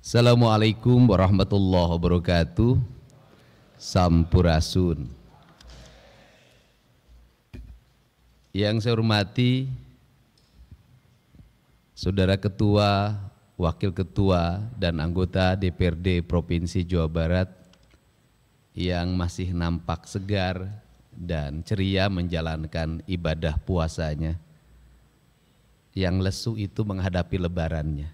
Assalamualaikum warahmatullahi wabarakatuh. Sampurasun. Yang saya hormati Saudara Ketua, Wakil Ketua, dan anggota DPRD Provinsi Jawa Barat yang masih nampak segar dan ceria menjalankan ibadah puasanya. Yang lesu itu menghadapi lebarannya.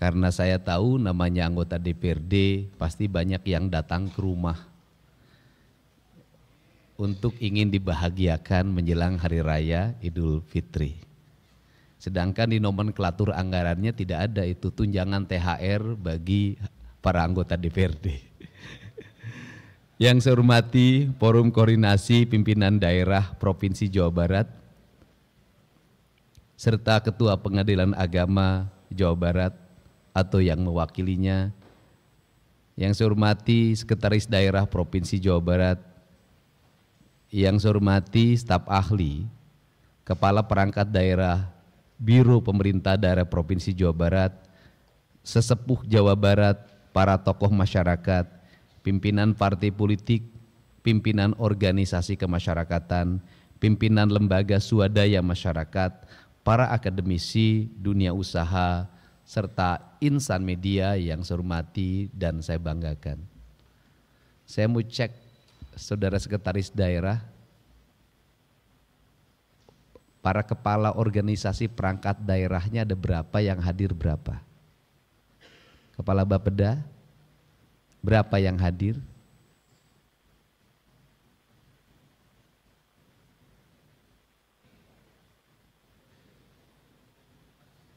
Karena saya tahu namanya anggota DPRD pasti banyak yang datang ke rumah untuk ingin dibahagiakan menjelang Hari Raya Idul Fitri. Sedangkan di nomenklatur anggarannya tidak ada itu tunjangan THR bagi para anggota DPRD. Yang saya hormati Forum Koordinasi Pimpinan Daerah Provinsi Jawa Barat serta Ketua Pengadilan Agama Jawa Barat atau yang mewakilinya, yang saya hormati Sekretaris Daerah Provinsi Jawa Barat, yang saya hormati staf ahli, Kepala Perangkat Daerah, Biro Pemerintah Daerah Provinsi Jawa Barat, sesepuh Jawa Barat, para tokoh masyarakat, pimpinan partai politik, pimpinan organisasi kemasyarakatan, pimpinan lembaga swadaya masyarakat, para akademisi dunia usaha, serta insan media yang saya hormati dan saya banggakan. Saya mau cek Saudara Sekretaris Daerah, para kepala organisasi perangkat daerahnya ada berapa, yang hadir berapa? Kepala Bapeda, berapa yang hadir?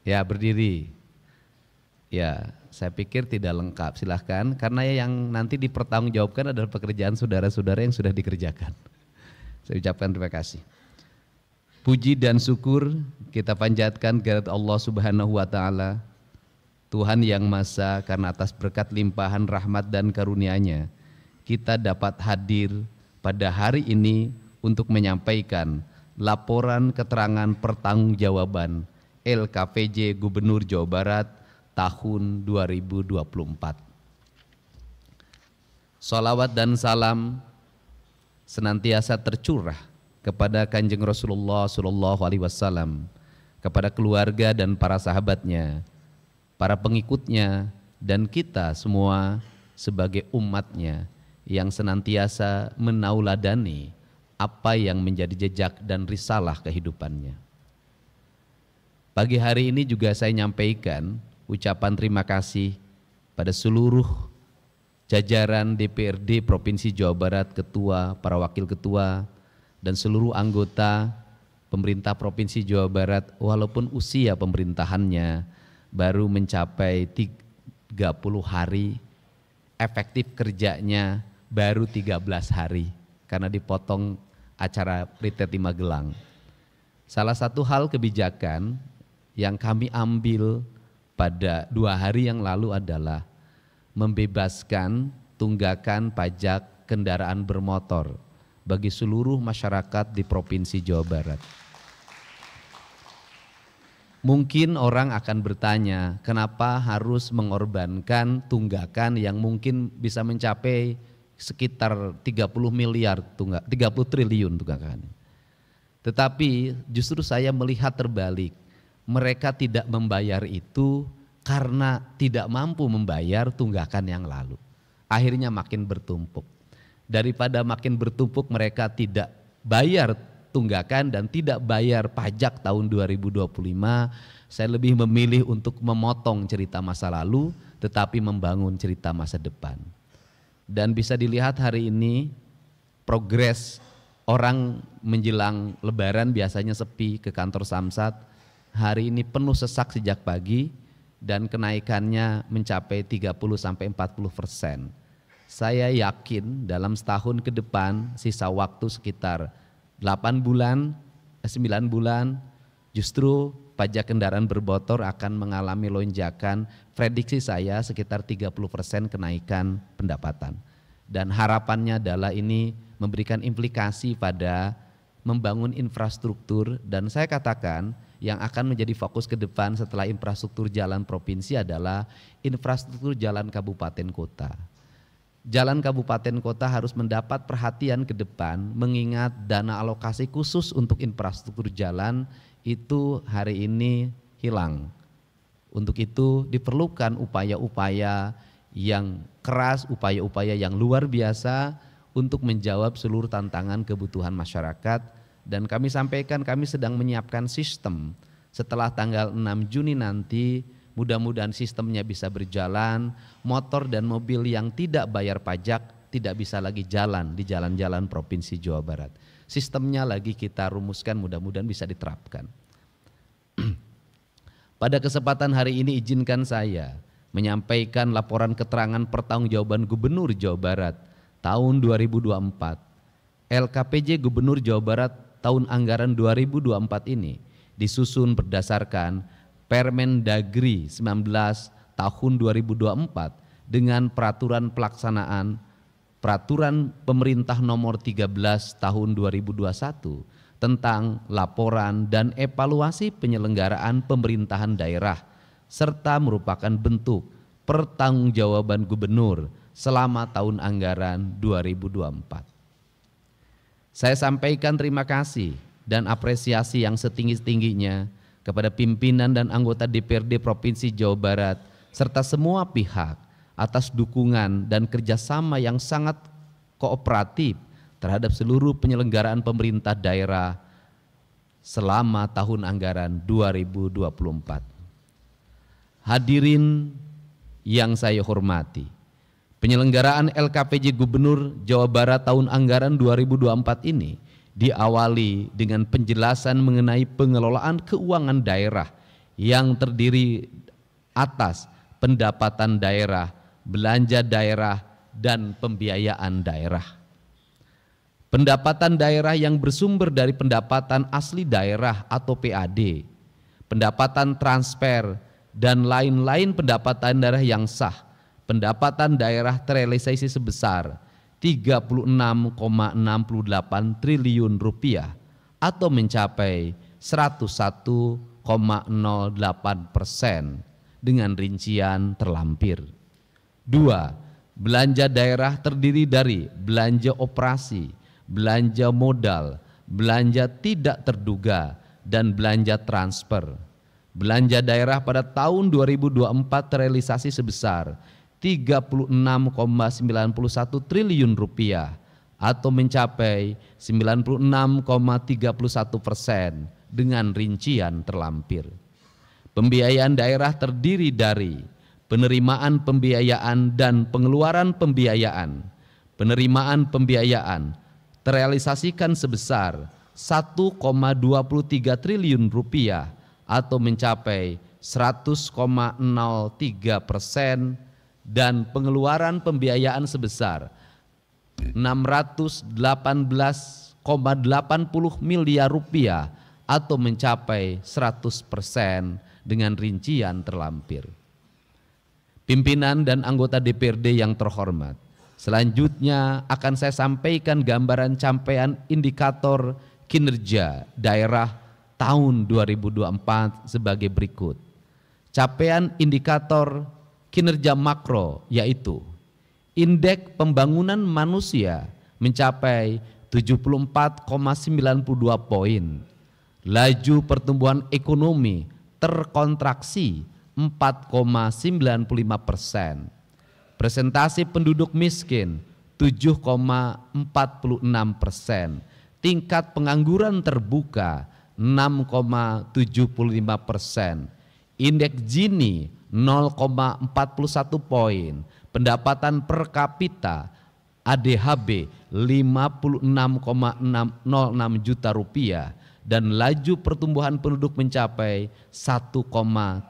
Ya, berdiri. Ya, saya pikir tidak lengkap, silahkan, karena yang nanti dipertanggungjawabkan adalah pekerjaan saudara-saudara yang sudah dikerjakan. Saya ucapkan terima kasih. Puji dan syukur kita panjatkan kehadirat Allah Subhanahu wa Ta'ala, Tuhan yang Maha, karena atas berkat limpahan rahmat dan karunia-Nya kita dapat hadir pada hari ini untuk menyampaikan laporan keterangan pertanggungjawaban LKPJ Gubernur Jawa Barat tahun 2024. Salawat dan salam senantiasa tercurah kepada Kanjeng Rasulullah SAW, kepada keluarga dan para sahabatnya, para pengikutnya, dan kita semua sebagai umatnya yang senantiasa menauladani apa yang menjadi jejak dan risalah kehidupannya. Pagi hari ini juga saya nyampaikan ucapan terima kasih pada seluruh jajaran DPRD Provinsi Jawa Barat, ketua, para wakil ketua, dan seluruh anggota pemerintah Provinsi Jawa Barat, walaupun usia pemerintahannya baru mencapai 30 hari, efektif kerjanya baru 13 hari karena dipotong acara Ritet di Magelang. Salah satu hal kebijakan yang kami ambil pada 2 hari yang lalu adalah membebaskan tunggakan pajak kendaraan bermotor bagi seluruh masyarakat di Provinsi Jawa Barat. Mungkin orang akan bertanya, kenapa harus mengorbankan tunggakan yang mungkin bisa mencapai sekitar 30 miliar, 30 triliun tunggakan. Tetapi justru saya melihat terbalik. Mereka tidak membayar itu karena tidak mampu membayar tunggakan yang lalu. Akhirnya makin bertumpuk. Daripada makin bertumpuk mereka tidak bayar tunggakan dan tidak bayar pajak tahun 2025, saya lebih memilih untuk memotong cerita masa lalu tetapi membangun cerita masa depan. Dan bisa dilihat hari ini progres orang menjelang lebaran biasanya sepi ke kantor Samsat. Hari ini penuh sesak sejak pagi dan kenaikannya mencapai 30-40%. Saya yakin dalam setahun ke depan sisa waktu sekitar 9 bulan, justru pajak kendaraan bermotor akan mengalami lonjakan, prediksi saya sekitar 30% kenaikan pendapatan. Dan harapannya adalah ini memberikan implikasi pada membangun infrastruktur, dan saya katakan yang akan menjadi fokus ke depan setelah infrastruktur jalan provinsi adalah infrastruktur jalan kabupaten kota. Jalan kabupaten kota harus mendapat perhatian ke depan mengingat dana alokasi khusus untuk infrastruktur jalan itu hari ini hilang. Untuk itu diperlukan upaya-upaya yang keras, upaya-upaya yang luar biasa untuk menjawab seluruh tantangan kebutuhan masyarakat. Dan kami sampaikan kami sedang menyiapkan sistem setelah tanggal 6 Juni nanti, mudah-mudahan sistemnya bisa berjalan, motor dan mobil yang tidak bayar pajak tidak bisa lagi jalan di jalan-jalan Provinsi Jawa Barat. Sistemnya lagi kita rumuskan, mudah-mudahan bisa diterapkan. Pada kesempatan hari ini izinkan saya menyampaikan laporan keterangan pertanggungjawaban Gubernur Jawa Barat tahun 2024. LKPJ Gubernur Jawa Barat tahun anggaran 2024 ini disusun berdasarkan Permendagri 19 tahun 2024 dengan peraturan pelaksanaan Peraturan Pemerintah Nomor 13 tahun 2021 tentang laporan dan evaluasi penyelenggaraan pemerintahan daerah serta merupakan bentuk pertanggungjawaban gubernur selama tahun anggaran 2024. Saya sampaikan terima kasih dan apresiasi yang setinggi-tingginya kepada pimpinan dan anggota DPRD Provinsi Jawa Barat serta semua pihak atas dukungan dan kerjasama yang sangat kooperatif terhadap seluruh penyelenggaraan pemerintah daerah selama tahun anggaran 2024. Hadirin yang saya hormati, penyelenggaraan LKPJ Gubernur Jawa Barat tahun anggaran 2024 ini diawali dengan penjelasan mengenai pengelolaan keuangan daerah yang terdiri atas pendapatan daerah, belanja daerah, dan pembiayaan daerah. Pendapatan daerah yang bersumber dari pendapatan asli daerah atau PAD, pendapatan transfer, dan lain-lain pendapatan daerah yang sah. Pendapatan daerah terrealisasi sebesar 36,68 triliun rupiah atau mencapai 101,08% dengan rincian terlampir. 2. Belanja daerah terdiri dari belanja operasi, belanja modal, belanja tidak terduga, dan belanja transfer. Belanja daerah pada tahun 2024 terrealisasi sebesar 36,91 triliun rupiah atau mencapai 96,31% dengan rincian terlampir. Pembiayaan daerah terdiri dari penerimaan pembiayaan dan pengeluaran pembiayaan. Penerimaan pembiayaan terrealisasikan sebesar 1,23 triliun rupiah atau mencapai 100,03% dan pengeluaran pembiayaan sebesar 618,80 miliar rupiah atau mencapai 100% dengan rincian terlampir. Pimpinan dan anggota DPRD yang terhormat, selanjutnya akan saya sampaikan gambaran capaian indikator kinerja daerah tahun 2024 sebagai berikut. Capaian indikator kinerja makro yaitu indeks pembangunan manusia mencapai 74,92 poin, laju pertumbuhan ekonomi terkontraksi 4,95%, presentasi penduduk miskin 7,46%, tingkat pengangguran terbuka 6,75%, indeks Gini 0,41 poin, pendapatan per kapita ADHB 56,606 juta rupiah, dan laju pertumbuhan penduduk mencapai 1,13%.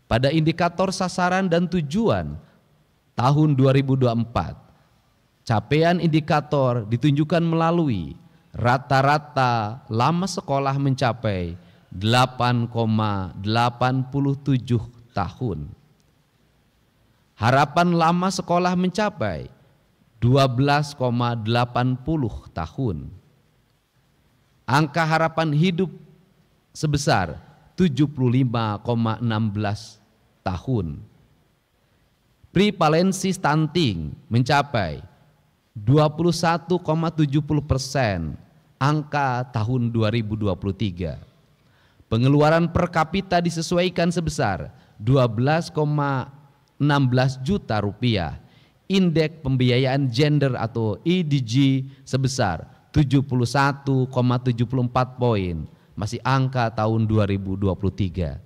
Pada indikator sasaran dan tujuan tahun 2024, capaian indikator ditunjukkan melalui rata-rata lama sekolah mencapai 8,87 tahun. Harapan lama sekolah mencapai 12,80 tahun. Angka harapan hidup sebesar 75,16 tahun. Prevalensi stunting mencapai 21,70%, angka tahun 2023. Pengeluaran per kapita disesuaikan sebesar 12,16 juta rupiah. Indeks pembiayaan gender atau IDG sebesar 71,74 poin, masih angka tahun 2023.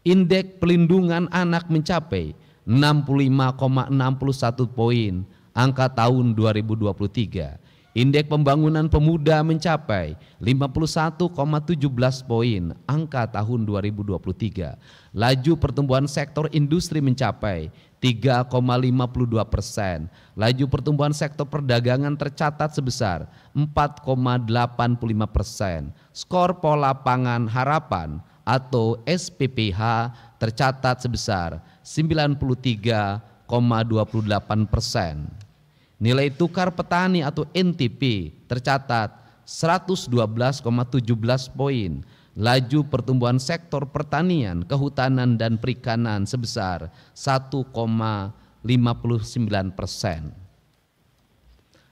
Indeks pelindungan anak mencapai 65,61 poin, angka tahun 2023. Indeks pembangunan pemuda mencapai 51,17 poin, angka tahun 2023. Laju pertumbuhan sektor industri mencapai 3,52%. Laju pertumbuhan sektor perdagangan tercatat sebesar 4,85%. Skor pola pangan harapan atau SPPH tercatat sebesar 93,28%. Nilai tukar petani atau NTP tercatat 112,17 poin. Laju pertumbuhan sektor pertanian, kehutanan dan perikanan sebesar 1,59%.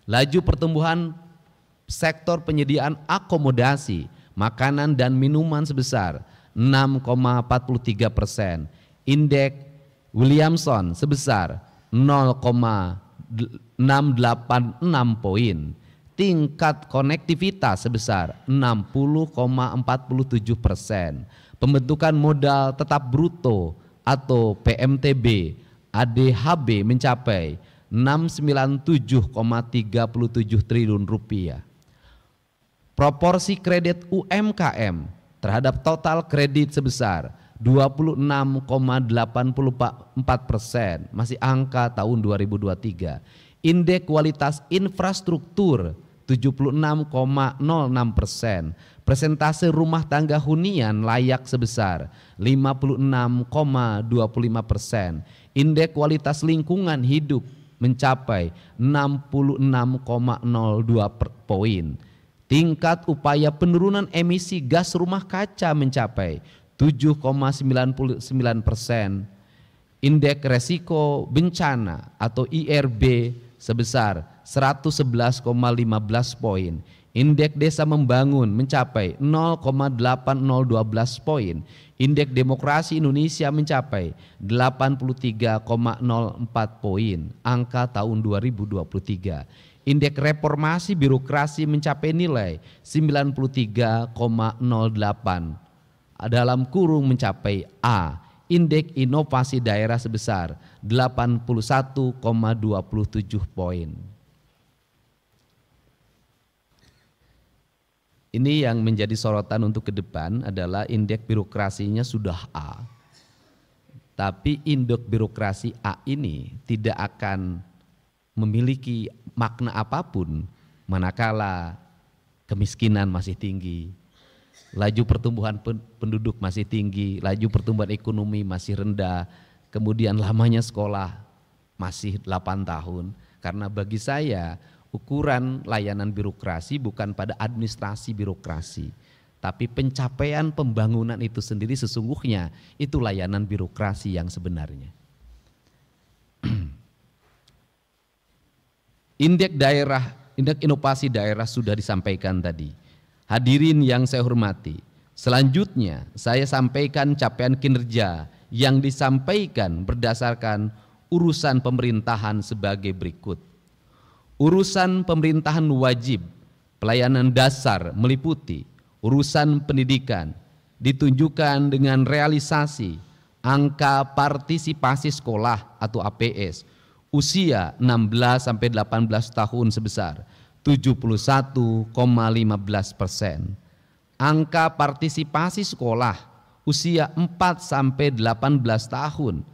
Laju pertumbuhan sektor penyediaan akomodasi, makanan dan minuman sebesar 6,43%. Indeks Williamson sebesar 0,686 poin. Tingkat konektivitas sebesar 60,47%. Pembentukan modal tetap bruto atau PMTB ADHB mencapai 697,37 triliun rupiah. Proporsi kredit UMKM terhadap total kredit sebesar 26,84%, masih angka tahun 2023. Indeks kualitas infrastruktur 76,06%. Persentase rumah tangga hunian layak sebesar 56,25%. Indeks kualitas lingkungan hidup mencapai 66,02 poin. Tingkat upaya penurunan emisi gas rumah kaca mencapai 7,99%. Indeks resiko bencana atau IRB sebesar 111,15 poin. Indeks desa membangun mencapai 0,8012 poin. Indeks demokrasi Indonesia mencapai 83,04 poin, angka tahun 2023. Indeks reformasi birokrasi mencapai nilai 93,08, dalam kurung mencapai A. Indeks inovasi daerah sebesar 81,27 poin. Ini yang menjadi sorotan untuk ke depan adalah indeks birokrasinya sudah A. Tapi indeks birokrasi A ini tidak akan memiliki makna apapun manakala kemiskinan masih tinggi, laju pertumbuhan penduduk masih tinggi, laju pertumbuhan ekonomi masih rendah, kemudian lamanya sekolah masih 8 tahun. Karena bagi saya ukuran layanan birokrasi bukan pada administrasi birokrasi, tapi pencapaian pembangunan itu sendiri sesungguhnya itu layanan birokrasi yang sebenarnya. Indeks daerah, indeks inovasi daerah sudah disampaikan tadi. Hadirin yang saya hormati, selanjutnya saya sampaikan capaian kinerja yang disampaikan berdasarkan urusan pemerintahan sebagai berikut. Urusan pemerintahan wajib pelayanan dasar meliputi urusan pendidikan, ditunjukkan dengan realisasi angka partisipasi sekolah atau APS usia 16 sampai 18 tahun sebesar 71,15%. Angka partisipasi sekolah usia 4 sampai 18 tahun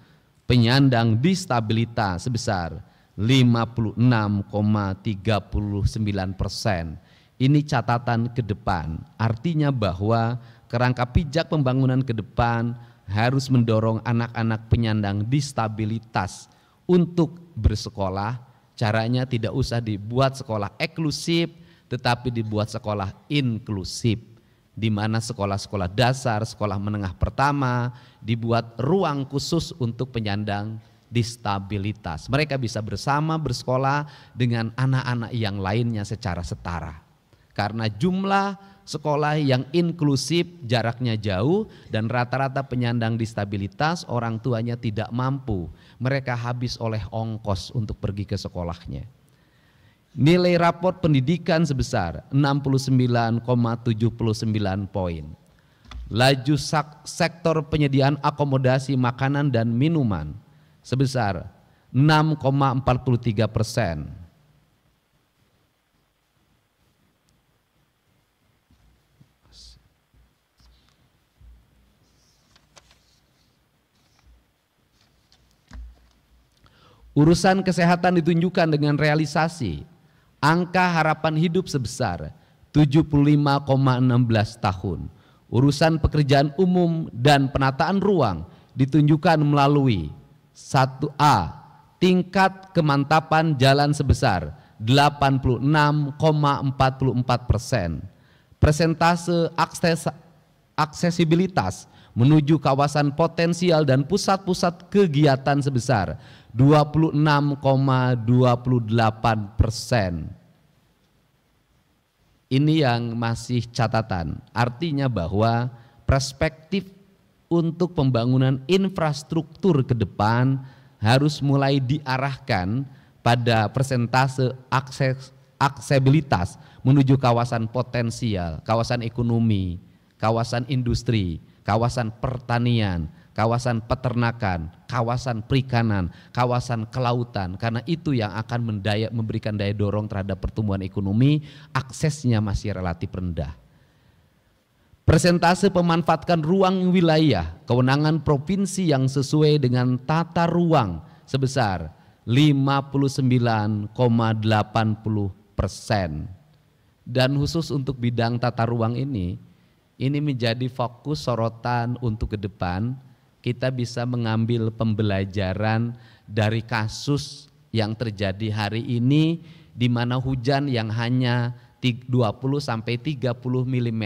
penyandang disabilitas sebesar 56,39%. Ini catatan ke depan, artinya bahwa kerangka pijak pembangunan ke depan harus mendorong anak-anak penyandang disabilitas untuk bersekolah. Caranya tidak usah dibuat sekolah eksklusif, tetapi dibuat sekolah inklusif, di mana sekolah-sekolah dasar, sekolah menengah pertama dibuat ruang khusus untuk penyandang disabilitas. Mereka bisa bersama bersekolah dengan anak-anak yang lainnya secara setara. Karena jumlah sekolah yang inklusif jaraknya jauh dan rata-rata penyandang disabilitas orang tuanya tidak mampu. Mereka habis oleh ongkos untuk pergi ke sekolahnya. Nilai raport pendidikan sebesar 69,79 poin. Laju sektor penyediaan akomodasi makanan dan minuman sebesar 6,43%. Urusan kesehatan ditunjukkan dengan realisasi angka harapan hidup sebesar 75,16 tahun. Urusan pekerjaan umum dan penataan ruang ditunjukkan melalui 1A, tingkat kemantapan jalan sebesar 86,44%. Persentase aksesibilitas menuju kawasan potensial dan pusat-pusat kegiatan sebesar 26,28%. Ini yang masih catatan, artinya bahwa perspektif untuk pembangunan infrastruktur ke depan harus mulai diarahkan pada persentase aksesibilitas menuju kawasan potensial, kawasan ekonomi, kawasan industri, kawasan pertanian, kawasan peternakan, kawasan perikanan, kawasan kelautan, karena itu yang akan memberikan daya dorong terhadap pertumbuhan ekonomi. Aksesnya masih relatif rendah. Persentase pemanfaatkan ruang wilayah kewenangan provinsi yang sesuai dengan tata ruang sebesar 59,80%. Dan khusus untuk bidang tata ruang ini menjadi fokus sorotan untuk ke depan. Kita bisa mengambil pembelajaran dari kasus yang terjadi hari ini, di mana hujan yang hanya 20 sampai 30 mm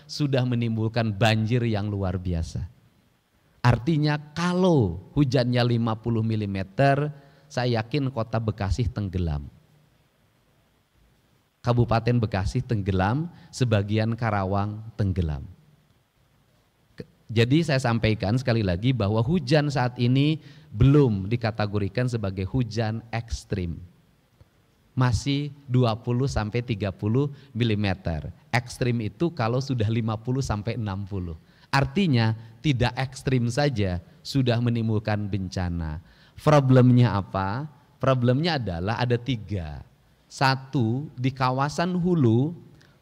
sudah menimbulkan banjir yang luar biasa. Artinya kalau hujannya 50 mm, saya yakin kota Bekasi tenggelam. Kabupaten Bekasi tenggelam, sebagian Karawang tenggelam. Jadi saya sampaikan sekali lagi bahwa hujan saat ini belum dikategorikan sebagai hujan ekstrim. Masih 20 sampai 30 mm. Ekstrim itu kalau sudah 50 sampai 60. Artinya tidak ekstrim saja sudah menimbulkan bencana. Problemnya apa? Problemnya adalah ada 3. 1, di kawasan hulu,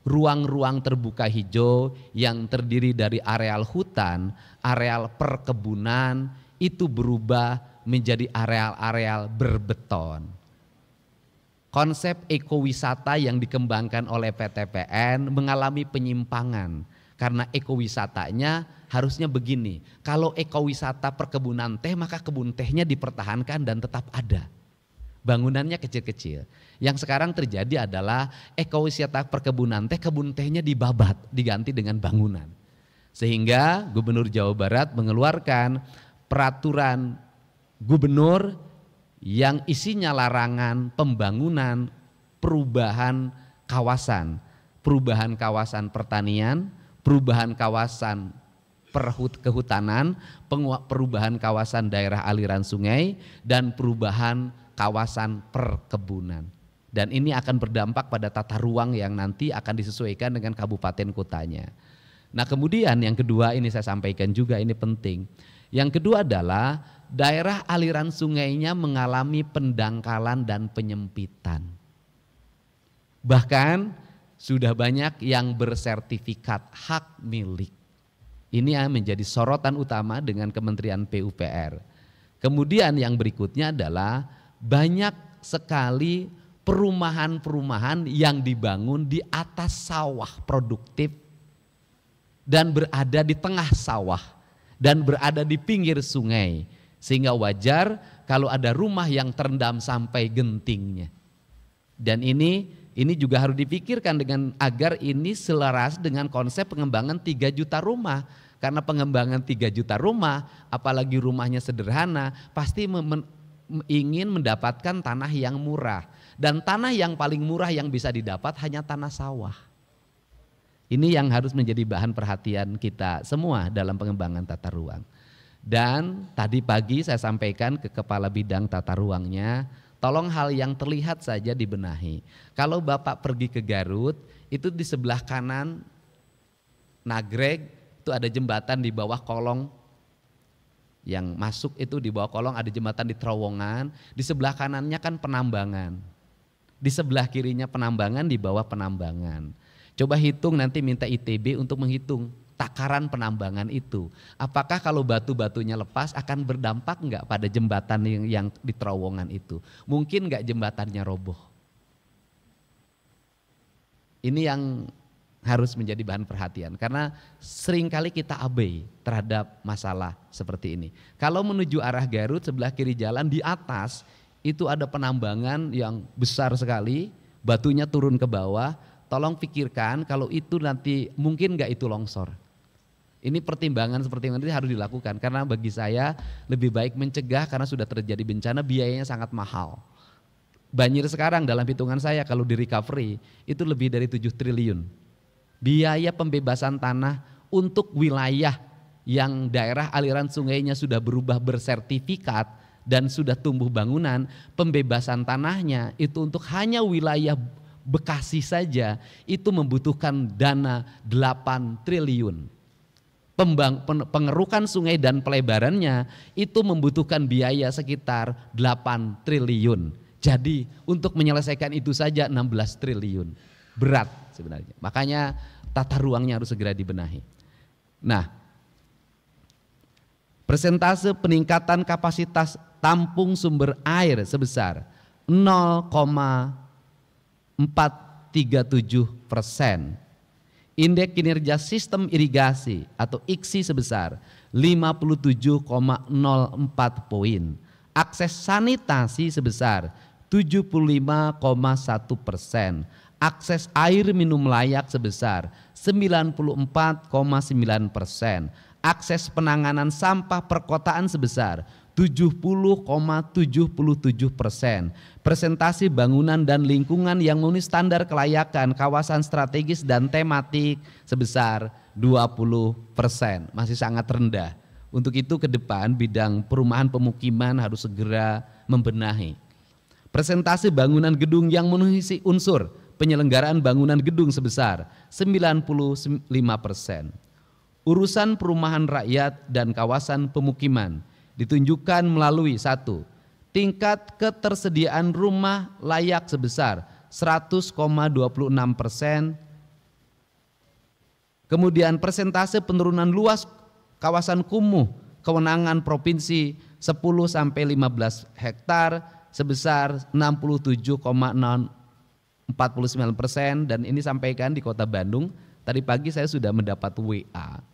ruang-ruang terbuka hijau yang terdiri dari areal hutan, areal perkebunan itu berubah menjadi areal-areal berbeton. Konsep ekowisata yang dikembangkan oleh PTPN mengalami penyimpangan karena ekowisatanya harusnya begini. Kalau ekowisata perkebunan teh maka kebun tehnya dipertahankan dan tetap ada. Bangunannya kecil-kecil. Yang sekarang terjadi adalah ekowisata perkebunan teh, kebun tehnya dibabat, diganti dengan bangunan. Sehingga Gubernur Jawa Barat mengeluarkan peraturan gubernur yang isinya larangan pembangunan perubahan kawasan pertanian, perubahan kawasan kehutanan, perubahan kawasan daerah aliran sungai, dan perubahan kawasan perkebunan. Dan ini akan berdampak pada tata ruang yang nanti akan disesuaikan dengan kabupaten kotanya. Nah kemudian yang kedua ini saya sampaikan juga, ini penting. Yang kedua adalah daerah aliran sungainya mengalami pendangkalan dan penyempitan. Bahkan sudah banyak yang bersertifikat hak milik. Ini yang menjadi sorotan utama dengan Kementerian PUPR. Kemudian yang berikutnya adalah banyak sekali perumahan-perumahan yang dibangun di atas sawah produktif dan berada di tengah sawah dan berada di pinggir sungai, sehingga wajar kalau ada rumah yang terendam sampai gentingnya. Dan ini Ini juga harus dipikirkan dengan agar ini selaras dengan konsep pengembangan 3 juta rumah. Karena pengembangan 3 juta rumah, apalagi rumahnya sederhana, pasti ingin mendapatkan tanah yang murah. Dan tanah yang paling murah yang bisa didapat hanya tanah sawah. Ini yang harus menjadi bahan perhatian kita semua dalam pengembangan tata ruang. Dan tadi pagi saya sampaikan ke kepala bidang tata ruangnya, tolong hal yang terlihat saja dibenahi. Kalau Bapak pergi ke Garut, itu di sebelah kanan Nagreg itu ada jembatan di bawah kolong. Yang masuk itu di bawah kolong ada jembatan di terowongan, di sebelah kanannya kan penambangan. Di sebelah kirinya penambangan, di bawah penambangan. Coba hitung, nanti minta ITB untuk menghitung takaran penambangan itu. Apakah kalau batu-batunya lepas akan berdampak enggak pada jembatan yang di terowongan itu? Mungkin enggak jembatannya roboh. Ini yang harus menjadi bahan perhatian karena seringkali kita abai terhadap masalah seperti ini. Kalau menuju arah Garut sebelah kiri jalan di atas itu ada penambangan yang besar sekali, batunya turun ke bawah. Tolong pikirkan kalau itu nanti mungkin enggak itu longsor. Ini pertimbangan seperti ini harus dilakukan karena bagi saya lebih baik mencegah karena sudah terjadi bencana biayanya sangat mahal. Banjir sekarang dalam hitungan saya kalau di recovery itu lebih dari 7 triliun. Biaya pembebasan tanah untuk wilayah yang daerah aliran sungainya sudah berubah bersertifikat dan sudah tumbuh bangunan, pembebasan tanahnya itu untuk hanya wilayah Bekasi saja itu membutuhkan dana 8 triliun. Pengerukan sungai dan pelebarannya itu membutuhkan biaya sekitar 8 triliun. Jadi untuk menyelesaikan itu saja 16 triliun. Berat sebenarnya. Makanya tata ruangnya harus segera dibenahi. Nah, persentase peningkatan kapasitas tampung sumber air sebesar 0,437%. Indeks kinerja sistem irigasi atau IKSI sebesar 57,04 poin. Akses sanitasi sebesar 75,1%. Akses air minum layak sebesar 94,9%. Akses penanganan sampah perkotaan sebesar 70,77%. Presentasi bangunan dan lingkungan yang memenuhi standar kelayakan kawasan strategis dan tematik sebesar 20%. Masih sangat rendah. Untuk itu ke depan bidang perumahan pemukiman harus segera membenahi. Presentasi bangunan gedung yang memenuhi unsur penyelenggaraan bangunan gedung sebesar 95%. Urusan perumahan rakyat dan kawasan pemukiman ditunjukkan melalui 1. Tingkat ketersediaan rumah layak sebesar 100,26%. Kemudian persentase penurunan luas kawasan kumuh kewenangan provinsi 10-15 hektar sebesar 67,49% dan ini sampaikan di Kota Bandung. Tadi pagi saya sudah mendapat WA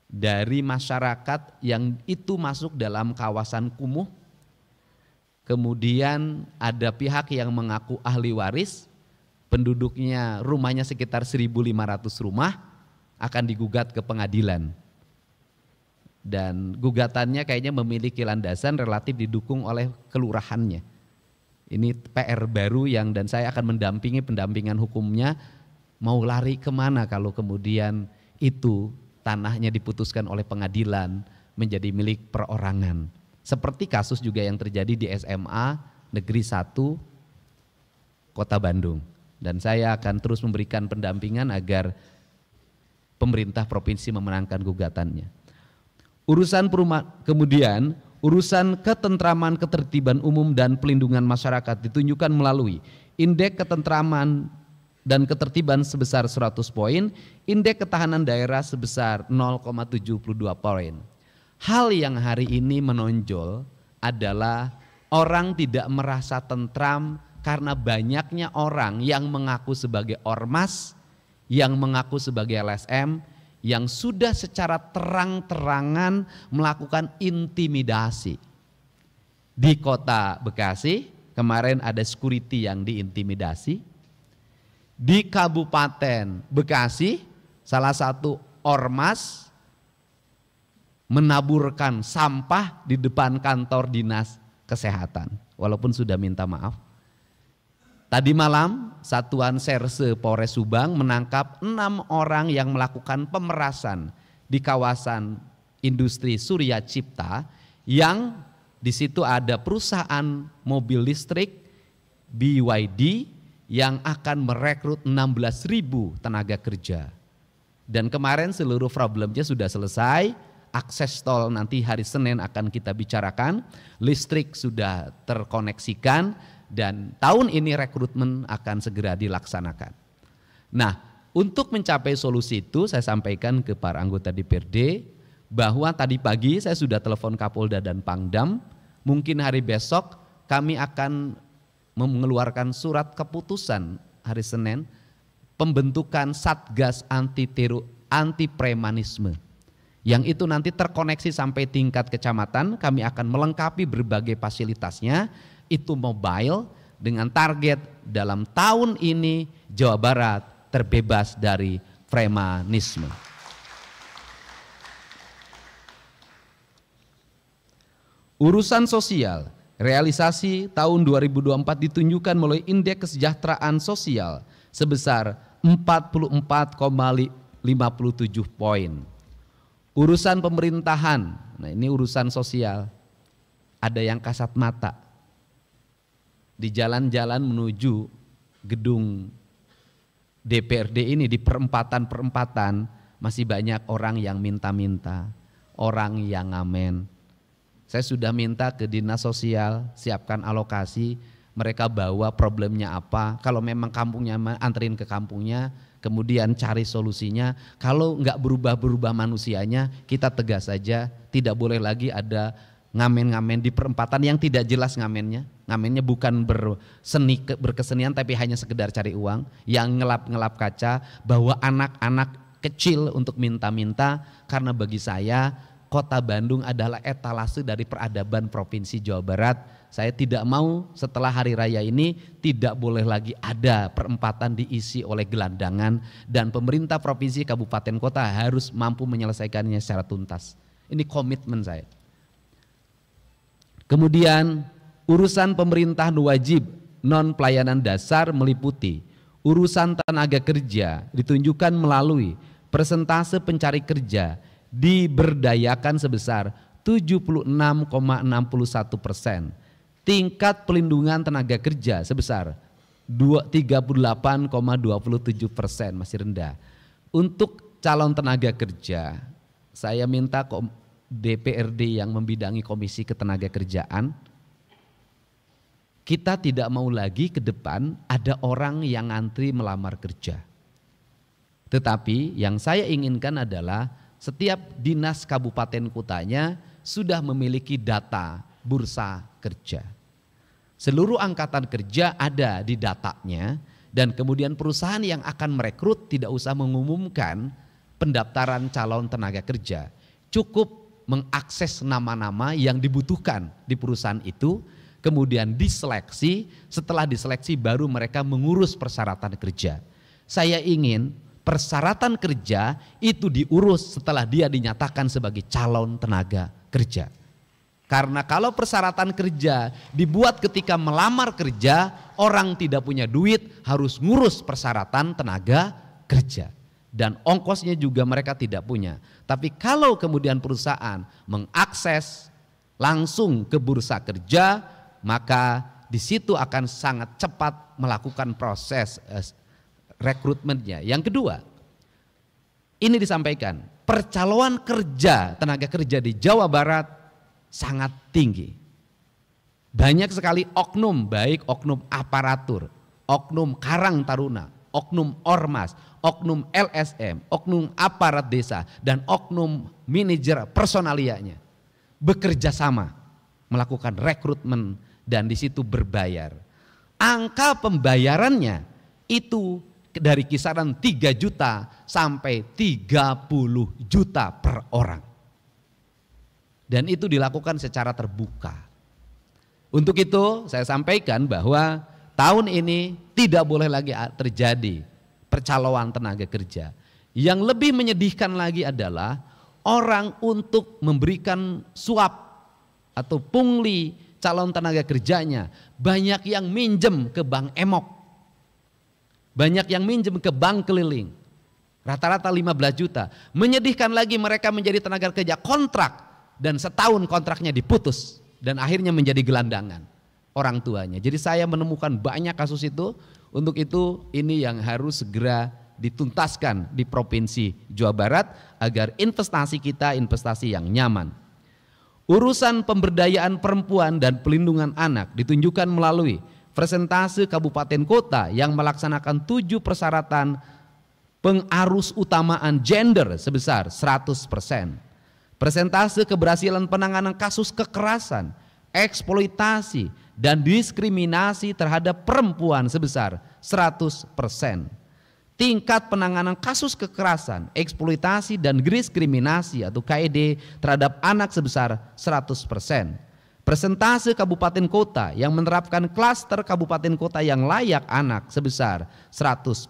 dari masyarakat yang itu masuk dalam kawasan kumuh. Kemudian ada pihak yang mengaku ahli waris, penduduknya rumahnya sekitar 1.500 rumah akan digugat ke pengadilan. Dan gugatannya kayaknya memiliki landasan relatif didukung oleh kelurahannya. Ini PR baru yang dan saya akan mendampingi pendampingan hukumnya. Mau lari kemana kalau kemudian itu tanahnya diputuskan oleh pengadilan menjadi milik perorangan. Seperti kasus juga yang terjadi di SMA Negeri 1 Kota Bandung. Dan saya akan terus memberikan pendampingan agar pemerintah provinsi memenangkan gugatannya. Kemudian urusan ketentraman, ketertiban umum dan pelindungan masyarakat ditunjukkan melalui indeks ketentraman dan ketertiban sebesar 100 poin, indeks ketahanan daerah sebesar 0,72 poin. Hal yang hari ini menonjol adalah orang tidak merasa tentram karena banyaknya orang yang mengaku sebagai ormas, yang mengaku sebagai LSM, yang sudah secara terang-terangan melakukan intimidasi. Di Kota Bekasi kemarin ada security yang diintimidasi. Di Kabupaten Bekasi, salah satu ormas menaburkan sampah di depan kantor dinas kesehatan, walaupun sudah minta maaf. Tadi malam, Satuan Serse Polres Subang menangkap 6 orang yang melakukan pemerasan di kawasan industri Surya Cipta, yang di situ ada perusahaan mobil listrik BYD yang akan merekrut 16.000 tenaga kerja. Dan kemarin seluruh problemnya sudah selesai, akses tol nanti hari Senin akan kita bicarakan, listrik sudah terkoneksikan, dan tahun ini rekrutmen akan segera dilaksanakan. Nah, untuk mencapai solusi itu saya sampaikan ke para anggota DPRD bahwa tadi pagi saya sudah telepon Kapolda dan Pangdam, mungkin hari besok kami akan mengeluarkan surat keputusan hari Senin pembentukan Satgas anti premanisme, yang itu nanti terkoneksi sampai tingkat kecamatan. Kami akan melengkapi berbagai fasilitasnya, itu mobile, dengan target dalam tahun ini Jawa Barat terbebas dari premanisme. Urusan sosial, realisasi tahun 2024 ditunjukkan melalui indeks kesejahteraan sosial sebesar 44,57 poin. Urusan pemerintahan, nah ini urusan sosial, ada yang kasat mata. Di jalan-jalan menuju gedung DPRD ini, di perempatan-perempatan masih banyak orang yang minta-minta, orang yang ngamen. Saya sudah minta ke dinas sosial siapkan alokasi, mereka bawa problemnya apa, kalau memang kampungnya anterin ke kampungnya, kemudian cari solusinya. Kalau enggak berubah-berubah manusianya, kita tegas saja, tidak boleh lagi ada ngamen-ngamen di perempatan yang tidak jelas ngamennya. Ngamennya bukan berkesenian tapi hanya sekedar cari uang, yang ngelap-ngelap kaca, bawa anak-anak kecil untuk minta-minta. Karena bagi saya Kota Bandung adalah etalase dari peradaban Provinsi Jawa Barat. Saya tidak mau setelah hari raya ini tidak boleh lagi ada perempatan diisi oleh gelandangan, dan pemerintah provinsi, kabupaten, kota harus mampu menyelesaikannya secara tuntas. Ini komitmen saya. Kemudian urusan pemerintahan wajib non pelayanan dasar meliputi urusan tenaga kerja, ditunjukkan melalui persentase pencari kerja diberdayakan sebesar 76,61%, tingkat pelindungan tenaga kerja sebesar 38,27%, masih rendah. Untuk calon tenaga kerja, saya minta DPRD yang membidangi Komisi Ketenagakerjaan, kita tidak mau lagi ke depan ada orang yang ngantri melamar kerja. Tetapi yang saya inginkan adalah setiap dinas kabupaten kotanya sudah memiliki data bursa kerja. Seluruh angkatan kerja ada di datanya, dan kemudian perusahaan yang akan merekrut tidak usah mengumumkan pendaftaran calon tenaga kerja. Cukup mengakses nama-nama yang dibutuhkan di perusahaan itu, kemudian diseleksi, setelah diseleksi baru mereka mengurus persyaratan kerja. Saya ingin persyaratan kerja itu diurus setelah dia dinyatakan sebagai calon tenaga kerja. Karena kalau persyaratan kerja dibuat ketika melamar kerja, orang tidak punya duit harus ngurus persyaratan tenaga kerja. Dan ongkosnya juga mereka tidak punya. Tapi kalau kemudian perusahaan mengakses langsung ke bursa kerja, maka di situ akan sangat cepat melakukan proses rekrutmennya. Yang kedua, ini disampaikan, percaloan kerja, tenaga kerja di Jawa Barat sangat tinggi. Banyak sekali oknum, baik oknum aparatur, oknum karang taruna, oknum ormas, oknum LSM, oknum aparat desa, dan oknum manajer personalianya bekerja sama melakukan rekrutmen, dan di situ berbayar. Angka pembayarannya itu dari kisaran 3 juta sampai 30 juta per orang. Dan itu dilakukan secara terbuka. Untuk itu saya sampaikan bahwa tahun ini tidak boleh lagi terjadi percaloan tenaga kerja. Yang lebih menyedihkan lagi adalah orang untuk memberikan suap atau pungli calon tenaga kerjanya, banyak yang minjem ke bank emok, banyak yang minjem ke bank keliling, rata-rata 15 juta. Menyedihkan lagi mereka menjadi tenaga kerja kontrak dan setahun kontraknya diputus dan akhirnya menjadi gelandangan orang tuanya. Jadi saya menemukan banyak kasus itu. Untuk itu ini yang harus segera dituntaskan di Provinsi Jawa Barat agar investasi kita investasi yang nyaman. Urusan pemberdayaan perempuan dan pelindungan anak ditunjukkan melalui persentase kabupaten kota yang melaksanakan 7 persyaratan pengarus utamaan gender sebesar 100%. Persentase keberhasilan penanganan kasus kekerasan, eksploitasi, dan diskriminasi terhadap perempuan sebesar 100%. Tingkat penanganan kasus kekerasan, eksploitasi, dan diskriminasi atau KED terhadap anak sebesar 100%. Persentase kabupaten kota yang menerapkan klaster kabupaten kota yang layak anak sebesar 100%.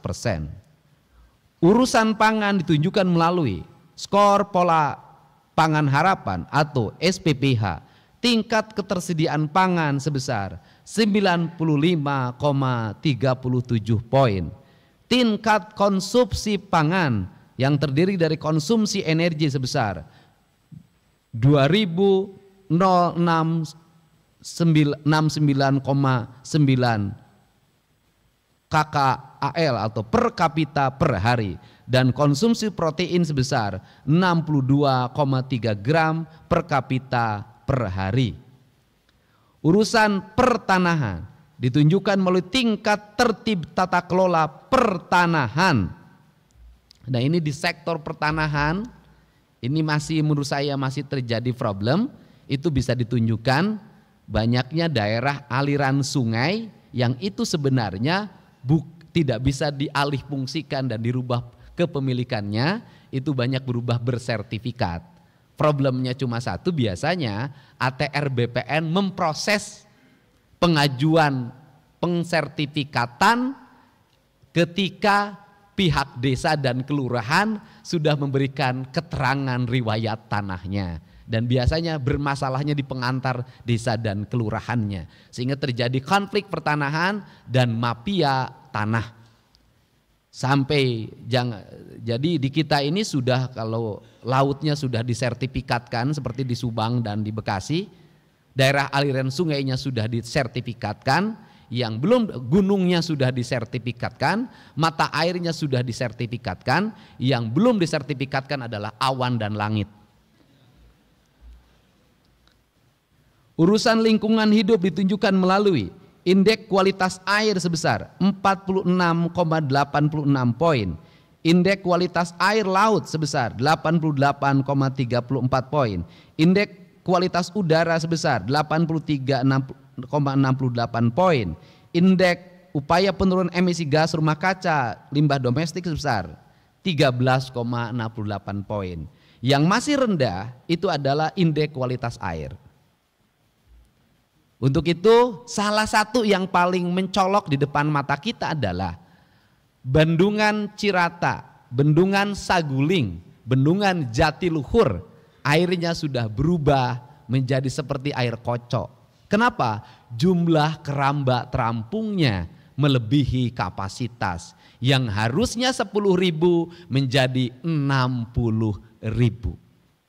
Urusan pangan ditunjukkan melalui skor pola pangan harapan atau SPPH. Tingkat ketersediaan pangan sebesar 95,37 poin. Tingkat konsumsi pangan yang terdiri dari konsumsi energi sebesar 2.069,9 KKAL atau per kapita per hari, dan konsumsi protein sebesar 62,3 gram per kapita per hari. Urusan pertanahan ditunjukkan melalui tingkat tertib tata kelola pertanahan. Nah, ini di sektor pertanahan ini masih menurut saya masih terjadi problem. Itu bisa ditunjukkan banyaknya daerah aliran sungai yang itu sebenarnya tidak bisa dialih fungsikan dan dirubah kepemilikannya, itu banyak berubah bersertifikat. Problemnya cuma satu, biasanya ATR BPN memproses pengajuan pengsertifikatan ketika pihak desa dan kelurahan sudah memberikan keterangan riwayat tanahnya, dan biasanya bermasalahnya di pengantar desa dan kelurahannya, sehingga terjadi konflik pertanahan dan mafia tanah. Jadi di kita ini sudah, kalau lautnya sudah disertifikatkan seperti di Subang dan di Bekasi, daerah aliran sungainya sudah disertifikatkan, yang belum gunungnya sudah disertifikatkan, mata airnya sudah disertifikatkan, yang belum disertifikatkan adalah awan dan langit. Urusan lingkungan hidup ditunjukkan melalui indeks kualitas air sebesar 46,86 poin, indeks kualitas air laut sebesar 88,34 poin, indeks kualitas udara sebesar 83,68 poin, indeks upaya penurunan emisi gas rumah kaca limbah domestik sebesar 13,68 poin. Yang masih rendah itu adalah indeks kualitas air. Untuk itu salah satu yang paling mencolok di depan mata kita adalah Bendungan Cirata, Bendungan Saguling, Bendungan Jatiluhur. Airnya sudah berubah menjadi seperti air kocok. Kenapa? Jumlah keramba terampungnya melebihi kapasitas, yang harusnya 10.000 menjadi 60.000.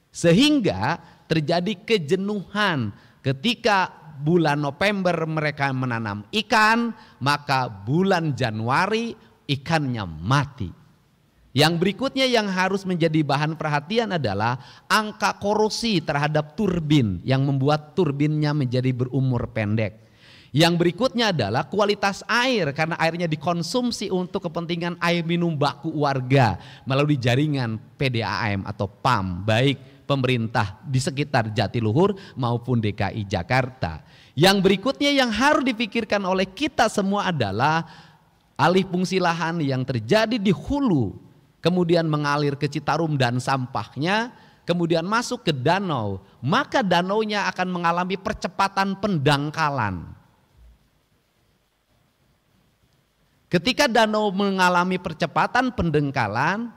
Sehingga terjadi kejenuhan ketika bulan November mereka menanam ikan, maka bulan Januari ikannya mati. Yang berikutnya yang harus menjadi bahan perhatian adalah angka korosi terhadap turbin yang membuat turbinnya menjadi berumur pendek. Yang berikutnya adalah kualitas air, karena airnya dikonsumsi untuk kepentingan air minum baku warga melalui jaringan PDAM atau PAM, baik pemerintah di sekitar Jatiluhur maupun DKI Jakarta. Yang berikutnya yang harus dipikirkan oleh kita semua adalah alih fungsi lahan yang terjadi di hulu, kemudian mengalir ke Citarum dan sampahnya, kemudian masuk ke danau, maka danaunya akan mengalami percepatan pendangkalan. Ketika danau mengalami percepatan pendangkalan,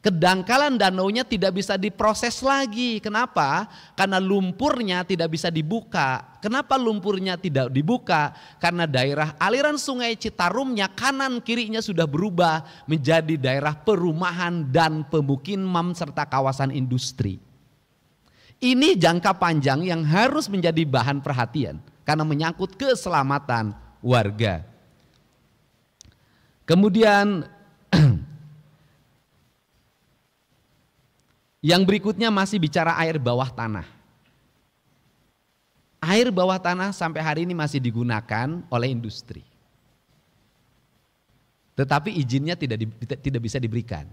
kedangkalan danaunya tidak bisa diproses lagi. Kenapa? Karena lumpurnya tidak bisa dibuka. Kenapa lumpurnya tidak dibuka? Karena daerah aliran sungai Citarumnya kanan kirinya sudah berubah menjadi daerah perumahan dan pemukiman serta kawasan industri. Ini jangka panjang yang harus menjadi bahan perhatian karena menyangkut keselamatan warga. Kemudian yang berikutnya masih bicara air bawah tanah. Air bawah tanah sampai hari ini masih digunakan oleh industri. Tetapi izinnya tidak bisa diberikan.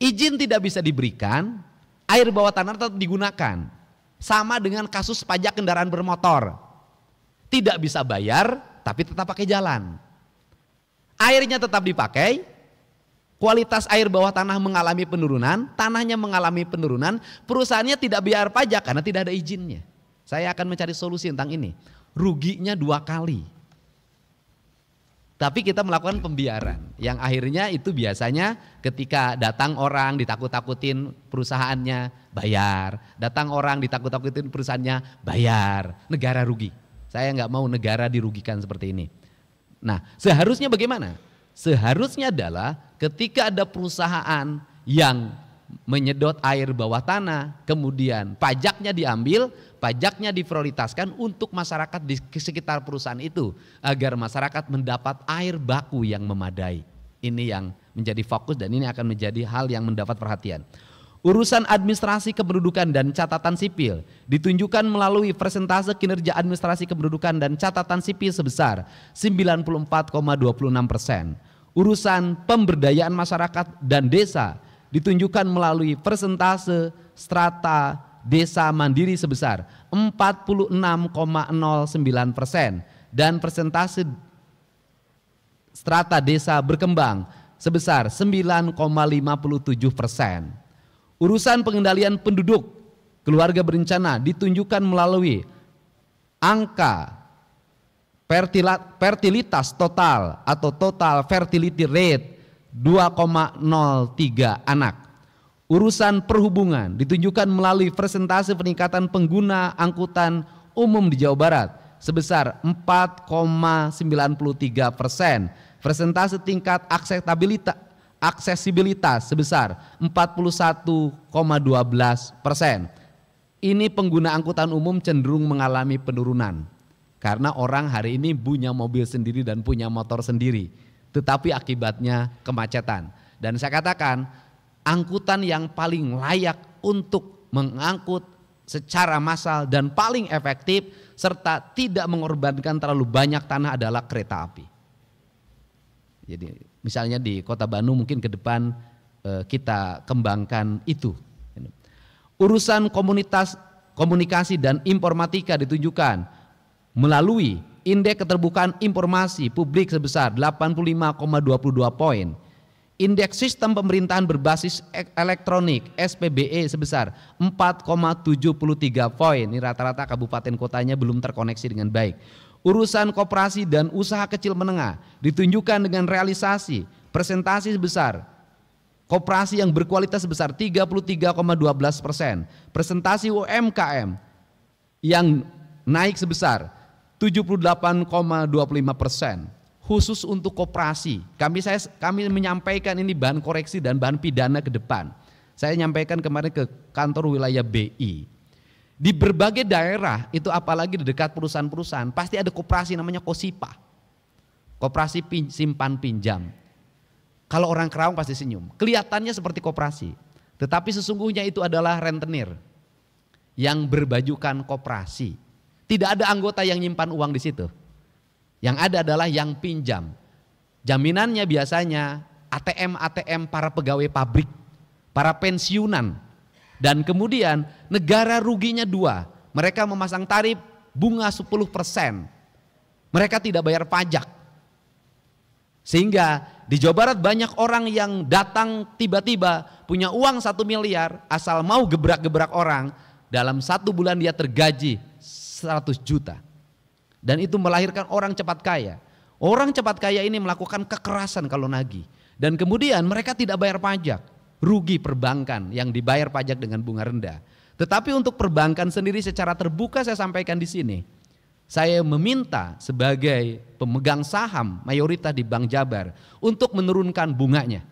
Izin tidak bisa diberikan, air bawah tanah tetap digunakan. Sama dengan kasus pajak kendaraan bermotor. Tidak bisa bayar, tapi tetap pakai jalan. Airnya tetap dipakai, kualitas air bawah tanah mengalami penurunan, tanahnya mengalami penurunan, perusahaannya tidak bayar pajak karena tidak ada izinnya. Saya akan mencari solusi tentang ini. Ruginya 2 kali. Tapi kita melakukan pembiaran, yang akhirnya itu biasanya ketika datang orang ditakut-takutin perusahaannya bayar, datang orang ditakut-takutin perusahaannya bayar, negara rugi. Saya nggak mau negara dirugikan seperti ini. Nah, seharusnya bagaimana? Seharusnya adalah ketika ada perusahaan yang menyedot air bawah tanah, kemudian pajaknya diambil, pajaknya diprioritaskan untuk masyarakat di sekitar perusahaan itu agar masyarakat mendapat air baku yang memadai. Ini yang menjadi fokus dan ini akan menjadi hal yang mendapat perhatian. Urusan administrasi kependudukan dan catatan sipil ditunjukkan melalui persentase kinerja administrasi kependudukan dan catatan sipil sebesar 94,26%. Urusan pemberdayaan masyarakat dan desa ditunjukkan melalui persentase strata desa mandiri sebesar 46,09% dan persentase strata desa berkembang sebesar 9,57%. Urusan pengendalian penduduk keluarga berencana ditunjukkan melalui angka fertilitas total atau total fertility rate 2,03 anak. Urusan perhubungan ditunjukkan melalui persentase peningkatan pengguna angkutan umum di Jawa Barat sebesar 4,93%. Persentase tingkat aksesibilitas sebesar 41,12%. Ini pengguna angkutan umum cenderung mengalami penurunan karena orang hari ini punya mobil sendiri dan punya motor sendiri, tetapi akibatnya kemacetan. Dan saya katakan angkutan yang paling layak untuk mengangkut secara massal dan paling efektif serta tidak mengorbankan terlalu banyak tanah adalah kereta api. Jadi misalnya di Kota Bandung mungkin ke depan kita kembangkan itu. Urusan komunikasi dan informatika ditunjukkan melalui indeks keterbukaan informasi publik sebesar 85,22 poin. Indeks sistem pemerintahan berbasis elektronik SPBE sebesar 4,73 poin. Ini rata-rata kabupaten kotanya belum terkoneksi dengan baik. Urusan koperasi dan usaha kecil menengah ditunjukkan dengan realisasi presentasi sebesar koperasi yang berkualitas sebesar 33,12%, presentasi UMKM yang naik sebesar 78,25%. Khusus untuk koperasi, kami menyampaikan ini bahan koreksi dan bahan pidana ke depan. Saya nyampaikan kemarin ke kantor wilayah BI. Di berbagai daerah itu apalagi di dekat perusahaan-perusahaan pasti ada koperasi namanya KOSIPA. Koperasi simpan pinjam. Kalau orang Kerawang pasti senyum. Kelihatannya seperti koperasi, tetapi sesungguhnya itu adalah rentenir yang berbajukan koperasi. Tidak ada anggota yang nyimpan uang di situ. Yang ada adalah yang pinjam. Jaminannya biasanya ATM para pegawai pabrik, para pensiunan. Dan kemudian negara ruginya 2. Mereka memasang tarif bunga 10%. Mereka tidak bayar pajak. Sehingga di Jawa Barat banyak orang yang datang tiba-tiba punya uang 1 miliar asal mau gebrak-gebrak orang. Dalam 1 bulan dia tergaji 100 juta. Dan itu melahirkan orang cepat kaya. Orang cepat kaya ini melakukan kekerasan kalau nagih. Dan kemudian mereka tidak bayar pajak. Rugi perbankan yang dibayar pajak dengan bunga rendah. Tetapi untuk perbankan sendiri secara terbuka saya sampaikan di sini. Saya meminta sebagai pemegang saham mayoritas di Bank Jabar untuk menurunkan bunganya.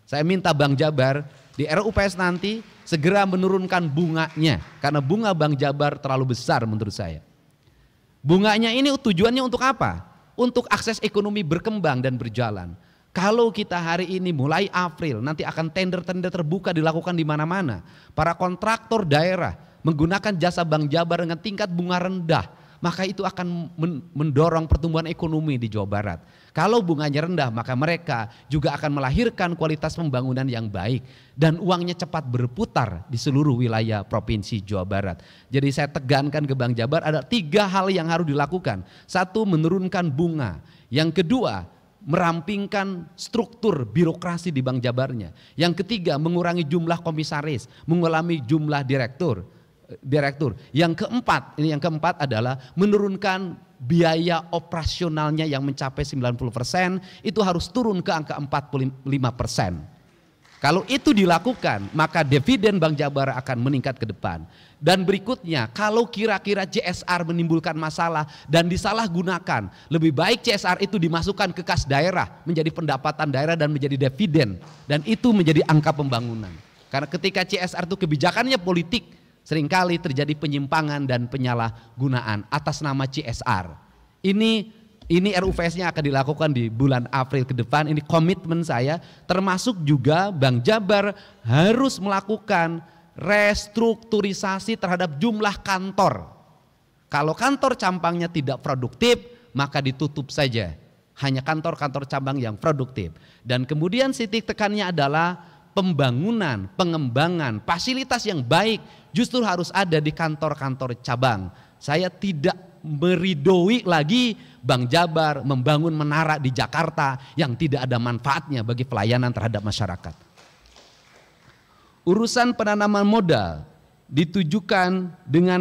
Saya minta Bank Jabar di RUPS nanti segera menurunkan bunganya. Karena bunga Bank Jabar terlalu besar menurut saya. Bunganya ini tujuannya untuk apa? Untuk akses ekonomi berkembang dan berjalan. Kalau kita hari ini mulai April nanti akan tender-tender terbuka dilakukan di mana-mana. Para kontraktor daerah menggunakan jasa Bank Jabar dengan tingkat bunga rendah. Maka itu akan mendorong pertumbuhan ekonomi di Jawa Barat. Kalau bunganya rendah maka mereka juga akan melahirkan kualitas pembangunan yang baik. Dan uangnya cepat berputar di seluruh wilayah Provinsi Jawa Barat. Jadi saya tegankan ke Bank Jabar ada 3 hal yang harus dilakukan. 1, menurunkan bunga. Yang kedua, merampingkan struktur birokrasi di Bank Jabarnya. Yang ketiga, mengurangi jumlah komisaris, mengurangi jumlah direktur. Yang keempat adalah menurunkan biaya operasionalnya yang mencapai 90%, itu harus turun ke angka 45%. Kalau itu dilakukan, maka dividen Bank Jabar akan meningkat ke depan. Dan berikutnya, kalau kira-kira CSR menimbulkan masalah dan disalahgunakan, lebih baik CSR itu dimasukkan ke kas daerah, menjadi pendapatan daerah dan menjadi dividen. Dan itu menjadi angka pembangunan. Karena ketika CSR itu kebijakannya politik, seringkali terjadi penyimpangan dan penyalahgunaan atas nama CSR. Ini RUPS-nya akan dilakukan di bulan April ke depan. Ini komitmen saya, termasuk juga Bank Jabar harus melakukan restrukturisasi terhadap jumlah kantor. Kalau kantor cabangnya tidak produktif, maka ditutup saja. Hanya kantor-kantor cabang yang produktif. Dan kemudian titik tekannya adalah pembangunan, pengembangan, fasilitas yang baik justru harus ada di kantor-kantor cabang. Saya tidak meridoi lagi Bank Jabar membangun menara di Jakarta yang tidak ada manfaatnya bagi pelayanan terhadap masyarakat. Urusan penanaman modal ditujukan dengan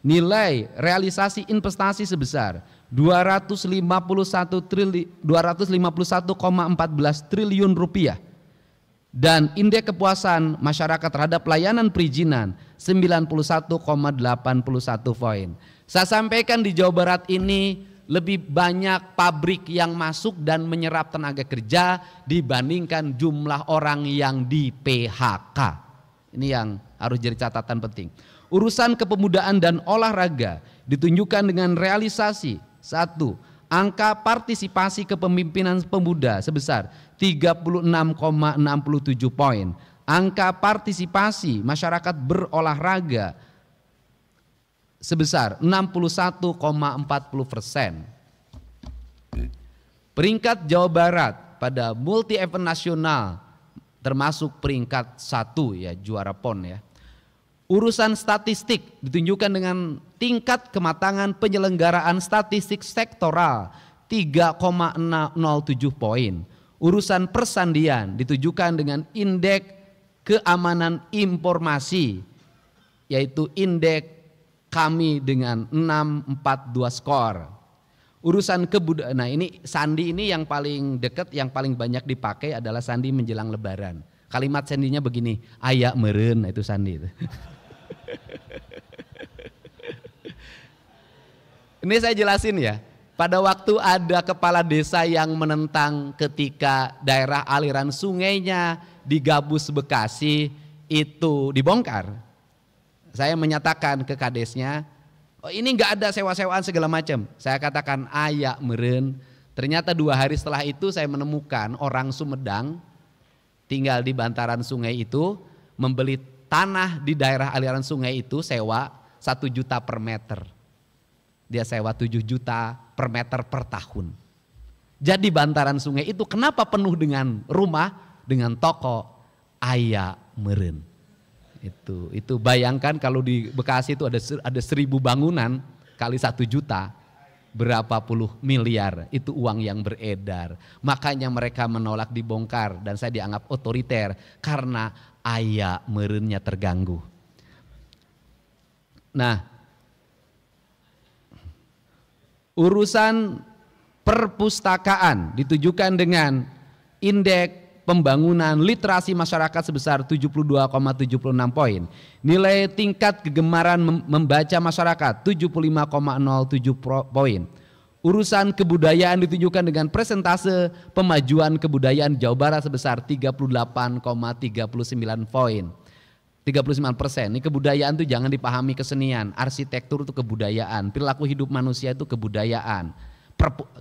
nilai realisasi investasi sebesar 251,14 triliun rupiah. Dan indeks kepuasan masyarakat terhadap pelayanan perizinan 91,81 poin. Saya sampaikan di Jawa Barat ini lebih banyak pabrik yang masuk dan menyerap tenaga kerja dibandingkan jumlah orang yang di PHK. Ini yang harus jadi catatan penting. Urusan kepemudaan dan olahraga ditunjukkan dengan realisasi 1. Angka partisipasi kepemimpinan pemuda sebesar 36,67 poin. Angka partisipasi masyarakat berolahraga sebesar 61,40%. Peringkat Jawa Barat pada multi event nasional termasuk peringkat 1 ya, juara PON ya. Urusan statistik ditunjukkan dengan tingkat kematangan penyelenggaraan statistik sektoral 3,07 poin. Urusan persandian ditujukan dengan indeks keamanan informasi yaitu indeks kami dengan 642 skor. Urusan kebudayaan, nah ini sandi ini yang paling dekat, yang paling banyak dipakai adalah sandi menjelang lebaran. Kalimat sandinya begini, ayak meren, itu sandi itu. Ini saya jelasin ya, pada waktu ada kepala desa yang menentang ketika daerah aliran sungainya di Gabus Bekasi itu dibongkar. Saya menyatakan ke kadesnya, oh ini nggak ada sewa-sewaan segala macam. Saya katakan ayak meren. Ternyata 2 hari setelah itu saya menemukan orang Sumedang tinggal di bantaran sungai itu membeli tanah di daerah aliran sungai itu sewa 1 juta per meter. Dia sewa 7 juta per meter per tahun. Jadi bantaran sungai itu kenapa penuh dengan rumah, dengan toko, ayak meren. Itu bayangkan kalau di Bekasi itu ada 1.000 bangunan kali 1 juta, berapa puluh miliar itu uang yang beredar. Makanya mereka menolak dibongkar dan saya dianggap otoriter karena ayak merennya terganggu. Nah, urusan Perpustakaan ditujukan dengan indeks pembangunan literasi masyarakat sebesar 72,76 poin. Nilai tingkat kegemaran membaca masyarakat 75,07 poin. Urusan kebudayaan ditujukan dengan persentase pemajuan kebudayaan Jawa Barat sebesar 38,39 poin. 39%. Ini kebudayaan itu jangan dipahami kesenian, arsitektur itu kebudayaan, perilaku hidup manusia itu kebudayaan.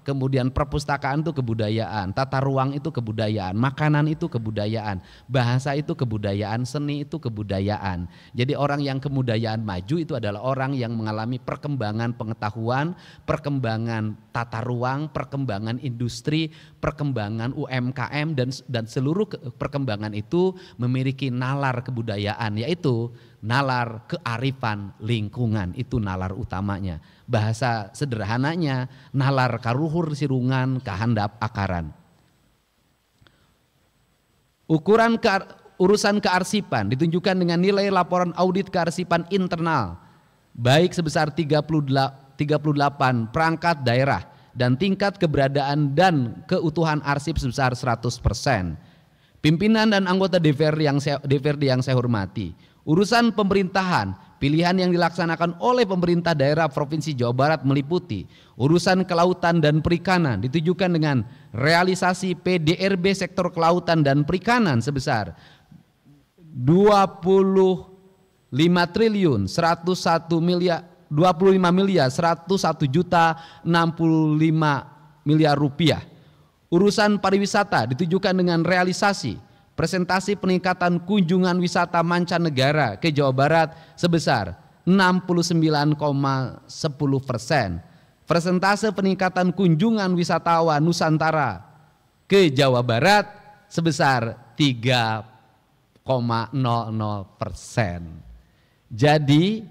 Kemudian perpustakaan itu kebudayaan, tata ruang itu kebudayaan, makanan itu kebudayaan, bahasa itu kebudayaan, seni itu kebudayaan. Jadi orang yang kebudayaan maju itu adalah orang yang mengalami perkembangan pengetahuan, perkembangan tata ruang, perkembangan industri, perkembangan UMKM dan seluruh perkembangan itu memiliki nalar kebudayaan, yaitu nalar kearifan lingkungan, itu nalar utamanya. Bahasa sederhananya nalar karuhur sirungan kahandap akaran. Urusan kearsipan ditunjukkan dengan nilai laporan audit kearsipan internal baik sebesar 38 perangkat daerah dan tingkat keberadaan dan keutuhan arsip sebesar 100%. Pimpinan dan anggota DPRD yang saya hormati, urusan pemerintahan pilihan yang dilaksanakan oleh pemerintah daerah Provinsi Jawa Barat meliputi urusan kelautan dan perikanan ditujukan dengan realisasi PDRB sektor kelautan dan perikanan sebesar 25 triliun 101 miliar 25 miliar 101 juta 65 miliar rupiah. Urusan pariwisata ditujukan dengan realisasi presentasi peningkatan kunjungan wisata mancanegara ke Jawa Barat sebesar 69,10%. Persentase peningkatan kunjungan wisatawan Nusantara ke Jawa Barat sebesar 3,00%. Jadi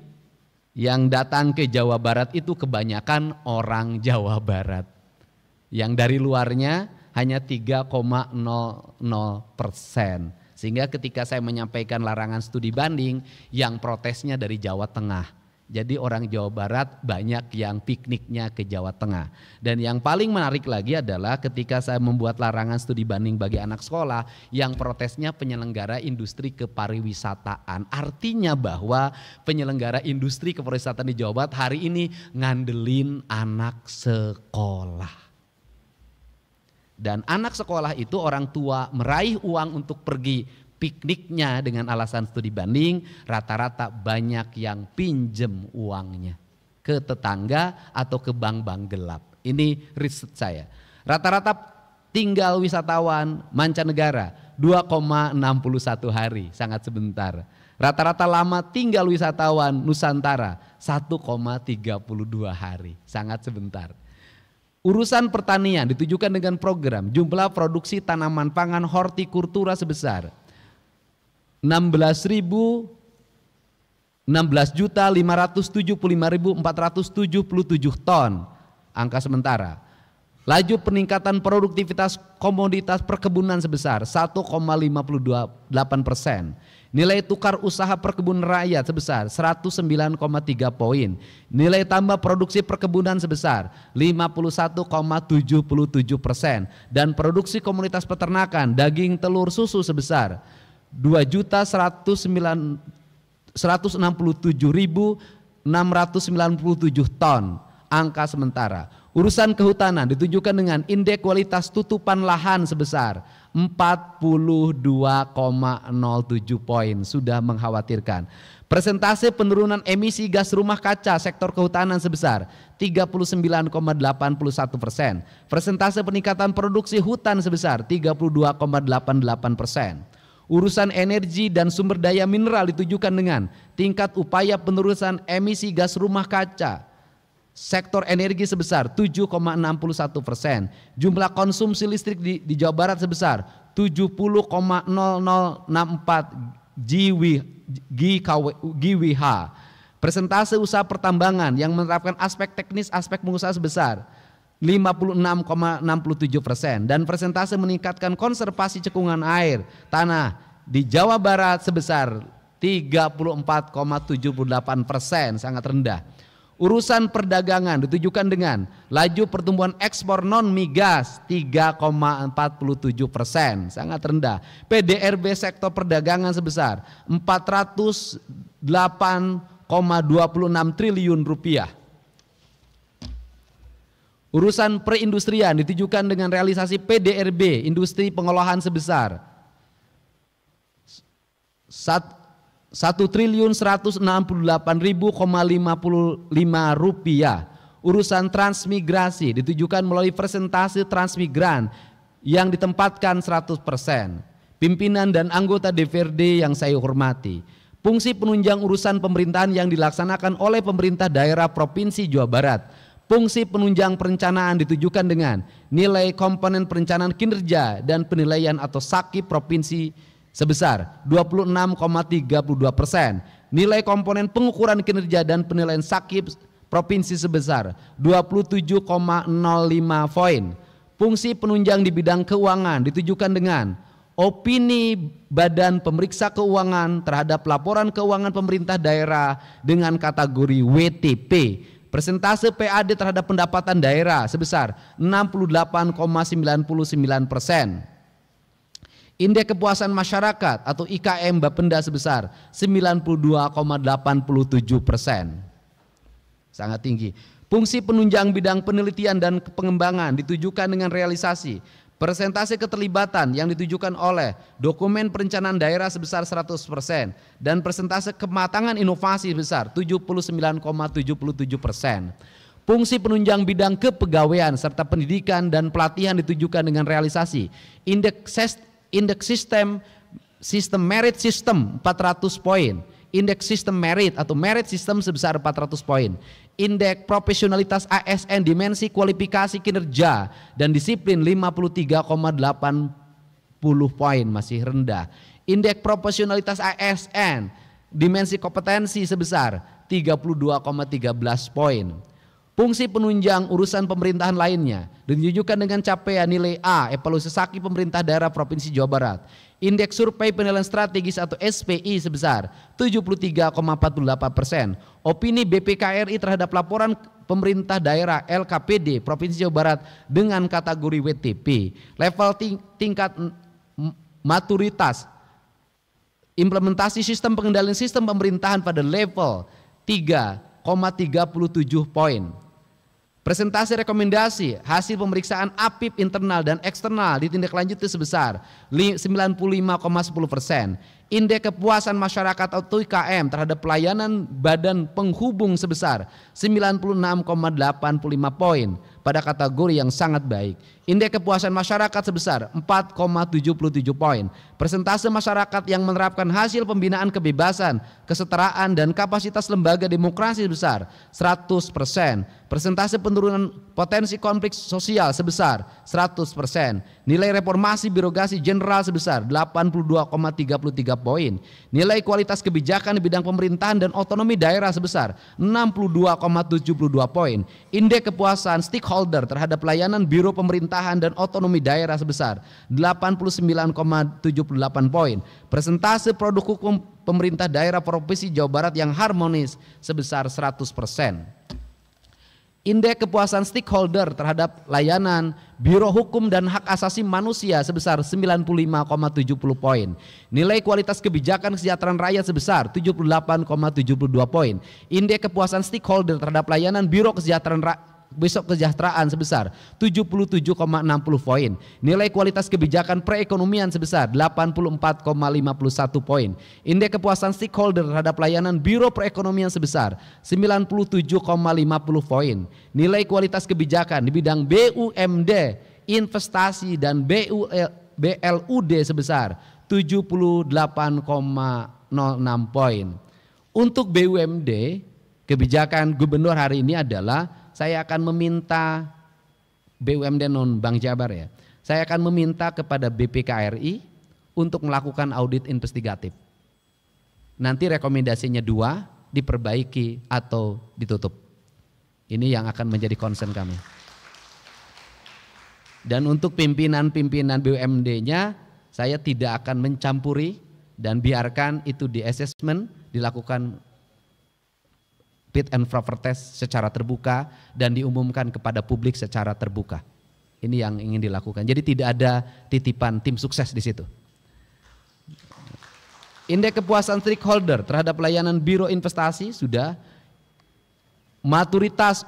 yang datang ke Jawa Barat itu kebanyakan orang Jawa Barat. Yang dari luarnya hanya 3,00%. Sehingga ketika saya menyampaikan larangan studi banding, yang protesnya dari Jawa Tengah. Jadi orang Jawa Barat banyak yang pikniknya ke Jawa Tengah. Dan yang paling menarik lagi adalah ketika saya membuat larangan studi banding bagi anak sekolah, yang protesnya penyelenggara industri kepariwisataan. Artinya bahwa penyelenggara industri kepariwisataan di Jawa Barat hari ini ngandelin anak sekolah. Dan anak sekolah itu orang tua meraih uang untuk pergi pikniknya dengan alasan studi banding, rata-rata banyak yang pinjem uangnya ke tetangga atau ke bank-bank gelap. Ini riset saya. Rata-rata tinggal wisatawan mancanegara 2,61 hari, sangat sebentar. Rata-rata lama tinggal wisatawan Nusantara 1,32 hari, sangat sebentar. Urusan pertanian ditujukan dengan program jumlah produksi tanaman pangan hortikultura sebesar 16.575.477 ton, angka sementara. Laju peningkatan produktivitas komoditas perkebunan sebesar 1,58%. Nilai tukar usaha perkebunan rakyat sebesar 109,3 poin. Nilai tambah produksi perkebunan sebesar 51,77%. Dan produksi komunitas peternakan daging telur susu sebesar 2.167.697 ton, angka sementara. Urusan kehutanan ditujukan dengan indeks kualitas tutupan lahan sebesar 42,07 poin, sudah mengkhawatirkan. Persentase penurunan emisi gas rumah kaca sektor kehutanan sebesar 39,81%. Persentase peningkatan produksi hutan sebesar 32,88%. Urusan energi dan sumber daya mineral ditujukan dengan tingkat upaya penurunan emisi gas rumah kaca sektor energi sebesar 7,61%. Jumlah konsumsi listrik di Jawa Barat sebesar 70,0064 GWh. Persentase usaha pertambangan yang menerapkan aspek teknis aspek pengusaha sebesar 56,67%. Dan persentase meningkatkan konservasi cekungan air tanah di Jawa Barat sebesar 34,78%, sangat rendah. Urusan perdagangan ditujukan dengan laju pertumbuhan ekspor non migas 3,47%, sangat rendah. PDRB sektor perdagangan sebesar 408,26 triliun rupiah. Urusan perindustrian ditujukan dengan realisasi PDRB industri pengolahan sebesar 1.168.000,55 rupiah. Urusan transmigrasi ditujukan melalui persentase transmigran yang ditempatkan 100%. Pimpinan dan anggota DPRD yang saya hormati, fungsi penunjang urusan pemerintahan yang dilaksanakan oleh pemerintah daerah Provinsi Jawa Barat. Fungsi penunjang perencanaan ditujukan dengan nilai komponen perencanaan kinerja dan penilaian atau SAKI provinsi sebesar 26,32%. Nilai komponen pengukuran kinerja dan penilaian SAKI provinsi sebesar 27,05 poin. Fungsi penunjang di bidang keuangan ditujukan dengan opini Badan Pemeriksa Keuangan terhadap laporan keuangan pemerintah daerah dengan kategori WTP. Persentase PAD terhadap pendapatan daerah sebesar 68,99%. Indeks kepuasan masyarakat atau IKM Bapenda sebesar 92,87%. Sangat tinggi. Fungsi penunjang bidang penelitian dan pengembangan ditujukan dengan realisasi persentase keterlibatan yang ditujukan oleh dokumen perencanaan daerah sebesar 100% dan persentase kematangan inovasi sebesar 79,77%. Fungsi penunjang bidang kepegawaian serta pendidikan dan pelatihan ditujukan dengan realisasi indeks sistem merit system 400 poin, indeks sistem merit atau merit system sebesar 400 poin, indeks profesionalitas ASN dimensi kualifikasi kinerja dan disiplin 53,80 poin, masih rendah. Indeks profesionalitas ASN dimensi kompetensi sebesar 32,13 poin. Fungsi penunjang urusan pemerintahan lainnya ditunjukkan dengan capaian nilai A evaluasi SAKI pemerintah daerah Provinsi Jawa Barat. Indeks survei penilaian strategis atau SPI sebesar 73,48%. Opini BPKRI terhadap laporan pemerintah daerah LKPD Provinsi Jawa Barat dengan kategori WTP. Level tingkat maturitas implementasi sistem pengendalian sistem pemerintahan pada level 3,37 poin. Presentasi rekomendasi hasil pemeriksaan APIP internal dan eksternal ditindaklanjuti sebesar 95,10%. Indeks kepuasan masyarakat atau IKM terhadap pelayanan badan penghubung sebesar 96,85 poin pada kategori yang sangat baik. Indeks kepuasan masyarakat sebesar 4,77 poin. Persentase masyarakat yang menerapkan hasil pembinaan kebebasan, kesetaraan dan kapasitas lembaga demokrasi sebesar 100%. Persentase penurunan potensi konflik sosial sebesar 100%. Nilai reformasi birokrasi jenderal sebesar 82,33 poin. Nilai kualitas kebijakan di bidang pemerintahan dan otonomi daerah sebesar 62,72 poin. Indeks kepuasan stakeholder terhadap pelayanan biro pemerintahan dan otonomi daerah sebesar 89,78 poin. Persentase produk hukum pemerintah daerah Provinsi Jawa Barat yang harmonis sebesar 100%. Indeks kepuasan stakeholder terhadap layanan Biro Hukum dan Hak Asasi Manusia sebesar 95,70 poin. Nilai kualitas kebijakan kesejahteraan rakyat sebesar 78,72 poin. Indeks kepuasan stakeholder terhadap layanan Biro Kesejahteraan sebesar 77,60 poin. Nilai kualitas kebijakan perekonomian sebesar 84,51 poin. Indeks kepuasan stakeholder terhadap layanan Biro Perekonomian sebesar 97,50 poin. Nilai kualitas kebijakan di bidang BUMD, investasi dan BLUD sebesar 78,06 poin. Untuk BUMD, kebijakan gubernur hari ini adalah saya akan meminta BUMD non Bank Jabar ya. Saya akan meminta kepada BPKRI untuk melakukan audit investigatif. Nanti rekomendasinya 2, diperbaiki atau ditutup. Ini yang akan menjadi concern kami. Dan untuk pimpinan-pimpinan BUMD-nya saya tidak akan mencampuri dan biarkan itu di assessment, dilakukan fit and proper test secara terbuka dan diumumkan kepada publik secara terbuka. Ini yang ingin dilakukan. Jadi tidak ada titipan tim sukses di situ. Indeks kepuasan stakeholder terhadap layanan Biro Investasi sudah. Maturitas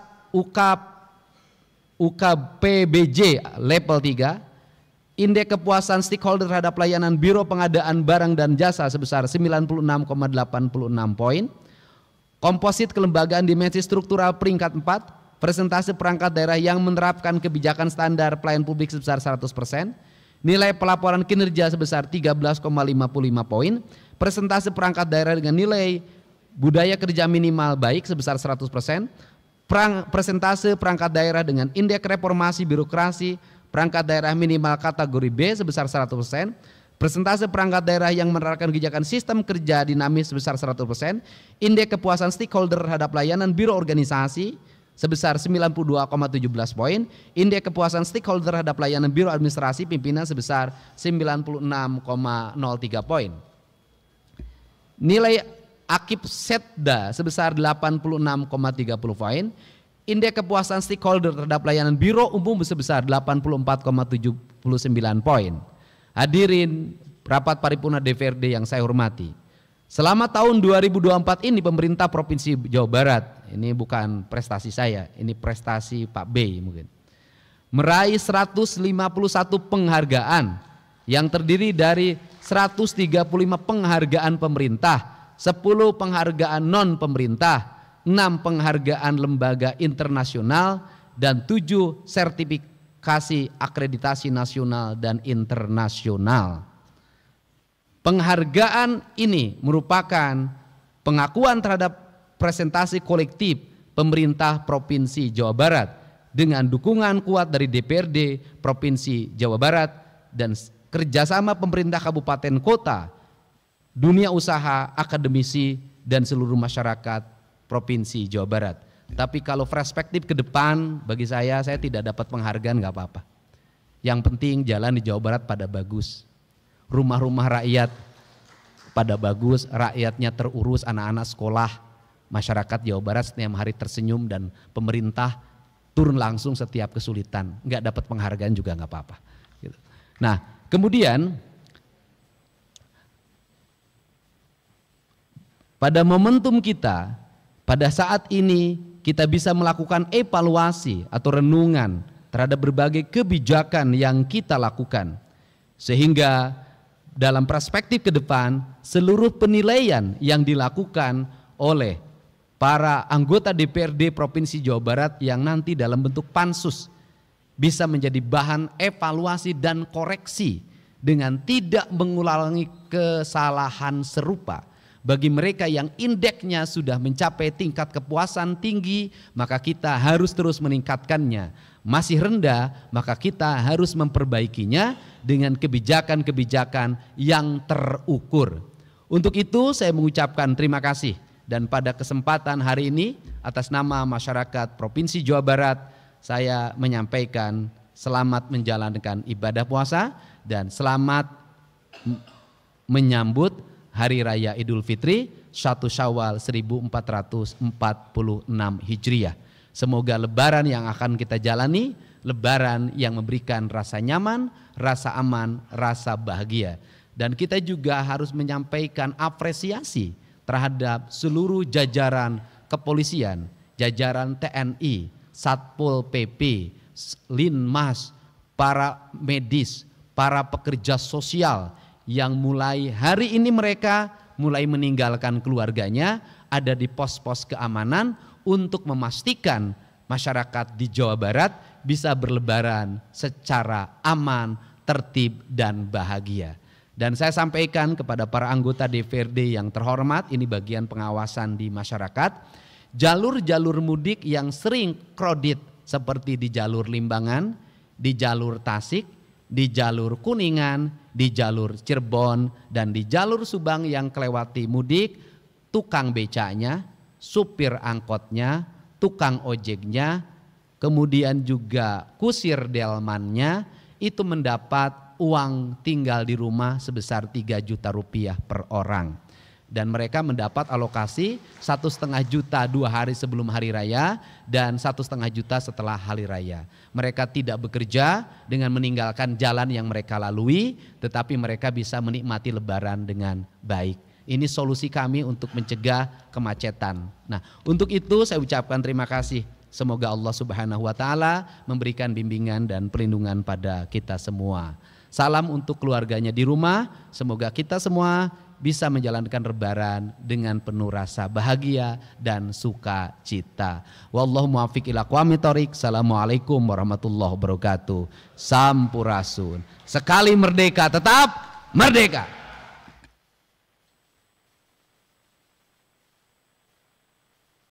UKPBJ level 3. Indeks kepuasan stakeholder terhadap layanan Biro Pengadaan Barang dan Jasa sebesar 96,86 poin. Komposit kelembagaan dimensi struktural peringkat 4. Persentase perangkat daerah yang menerapkan kebijakan standar pelayan publik sebesar 100%. Nilai pelaporan kinerja sebesar 13,55 poin. Persentase perangkat daerah dengan nilai budaya kerja minimal baik sebesar 100%. Persentase perangkat daerah dengan indeks reformasi birokrasi perangkat daerah minimal kategori B sebesar 100%, persentase perangkat daerah yang menerapkan kebijakan sistem kerja dinamis sebesar 100%, indeks kepuasan stakeholder terhadap layanan biro organisasi sebesar 92,17 poin, indeks kepuasan stakeholder terhadap layanan biro administrasi pimpinan sebesar 96,03 poin. Nilai akib setda sebesar 86,30 poin. Indeks kepuasan stakeholder terhadap layanan biro umum sebesar 84,79 poin. Hadirin rapat paripurna DPRD yang saya hormati. Selama tahun 2024 ini pemerintah Provinsi Jawa Barat, ini bukan prestasi saya, ini prestasi Pak B mungkin, meraih 151 penghargaan yang terdiri dari 135 penghargaan pemerintah, 10 penghargaan non pemerintah, 6 penghargaan lembaga internasional, dan 7 sertifikasi akreditasi nasional dan internasional. Penghargaan ini merupakan pengakuan terhadap presentasi kolektif pemerintah Provinsi Jawa Barat dengan dukungan kuat dari DPRD Provinsi Jawa Barat dan kerjasama pemerintah kabupaten kota, dunia usaha, akademisi, dan seluruh masyarakat Provinsi Jawa Barat. Tapi kalau perspektif ke depan bagi saya tidak dapat penghargaan nggak apa-apa. Yang penting jalan di Jawa Barat pada bagus, rumah-rumah rakyat pada bagus, rakyatnya terurus, anak-anak sekolah, masyarakat Jawa Barat setiap hari tersenyum dan pemerintah turun langsung setiap kesulitan. Nggak dapat penghargaan juga nggak apa-apa. Gitu. Nah kemudian pada momentum kita, pada saat ini kita bisa melakukan evaluasi atau renungan terhadap berbagai kebijakan yang kita lakukan. Sehingga dalam perspektif ke depan seluruh penilaian yang dilakukan oleh para anggota DPRD Provinsi Jawa Barat yang nanti dalam bentuk pansus bisa menjadi bahan evaluasi dan koreksi dengan tidak mengulangi kesalahan serupa. Bagi mereka yang indeksnya sudah mencapai tingkat kepuasan tinggi, maka kita harus terus meningkatkannya. Masih rendah, maka kita harus memperbaikinya dengan kebijakan-kebijakan yang terukur. Untuk itu saya mengucapkan terima kasih, dan pada kesempatan hari ini atas nama masyarakat Provinsi Jawa Barat saya menyampaikan selamat menjalankan ibadah puasa dan selamat menyambut Hari Raya Idul Fitri 1 Syawal 1446 Hijriah. Semoga lebaran yang akan kita jalani, lebaran yang memberikan rasa nyaman, rasa aman, rasa bahagia. Dan kita juga harus menyampaikan apresiasi terhadap seluruh jajaran kepolisian, jajaran TNI, Satpol PP, Linmas, para medis, para pekerja sosial, yang mulai hari ini mereka mulai meninggalkan keluarganya, ada di pos-pos keamanan untuk memastikan masyarakat di Jawa Barat bisa berlebaran secara aman, tertib, dan bahagia. Dan saya sampaikan kepada para anggota DPRD yang terhormat, ini bagian pengawasan di masyarakat, jalur-jalur mudik yang sering kredit seperti di jalur Limbangan, di jalur Tasik, di jalur Kuningan, di jalur Cirebon, dan di jalur Subang yang kelewati mudik, tukang becanya, supir angkotnya, tukang ojeknya, kemudian juga kusir delmannya itu mendapat uang tinggal di rumah sebesar 3 juta rupiah per orang. dan mereka mendapat alokasi 1,5 juta 2 hari sebelum hari raya dan 1,5 juta setelah hari raya. Mereka tidak bekerja dengan meninggalkan jalan yang mereka lalui, tetapi mereka bisa menikmati lebaran dengan baik. Ini solusi kami untuk mencegah kemacetan. Nah, untuk itu saya ucapkan terima kasih. Semoga Allah Subhanahu wa taala memberikan bimbingan dan perlindungan pada kita semua. Salam untuk keluarganya di rumah. Semoga kita semua bisa menjalankan lebaran dengan penuh rasa bahagia dan sukacita. Wallahu muwaffiq ila aqwamit thoriq. Assalamualaikum warahmatullahi wabarakatuh. Sampurasun. Sekali merdeka tetap merdeka.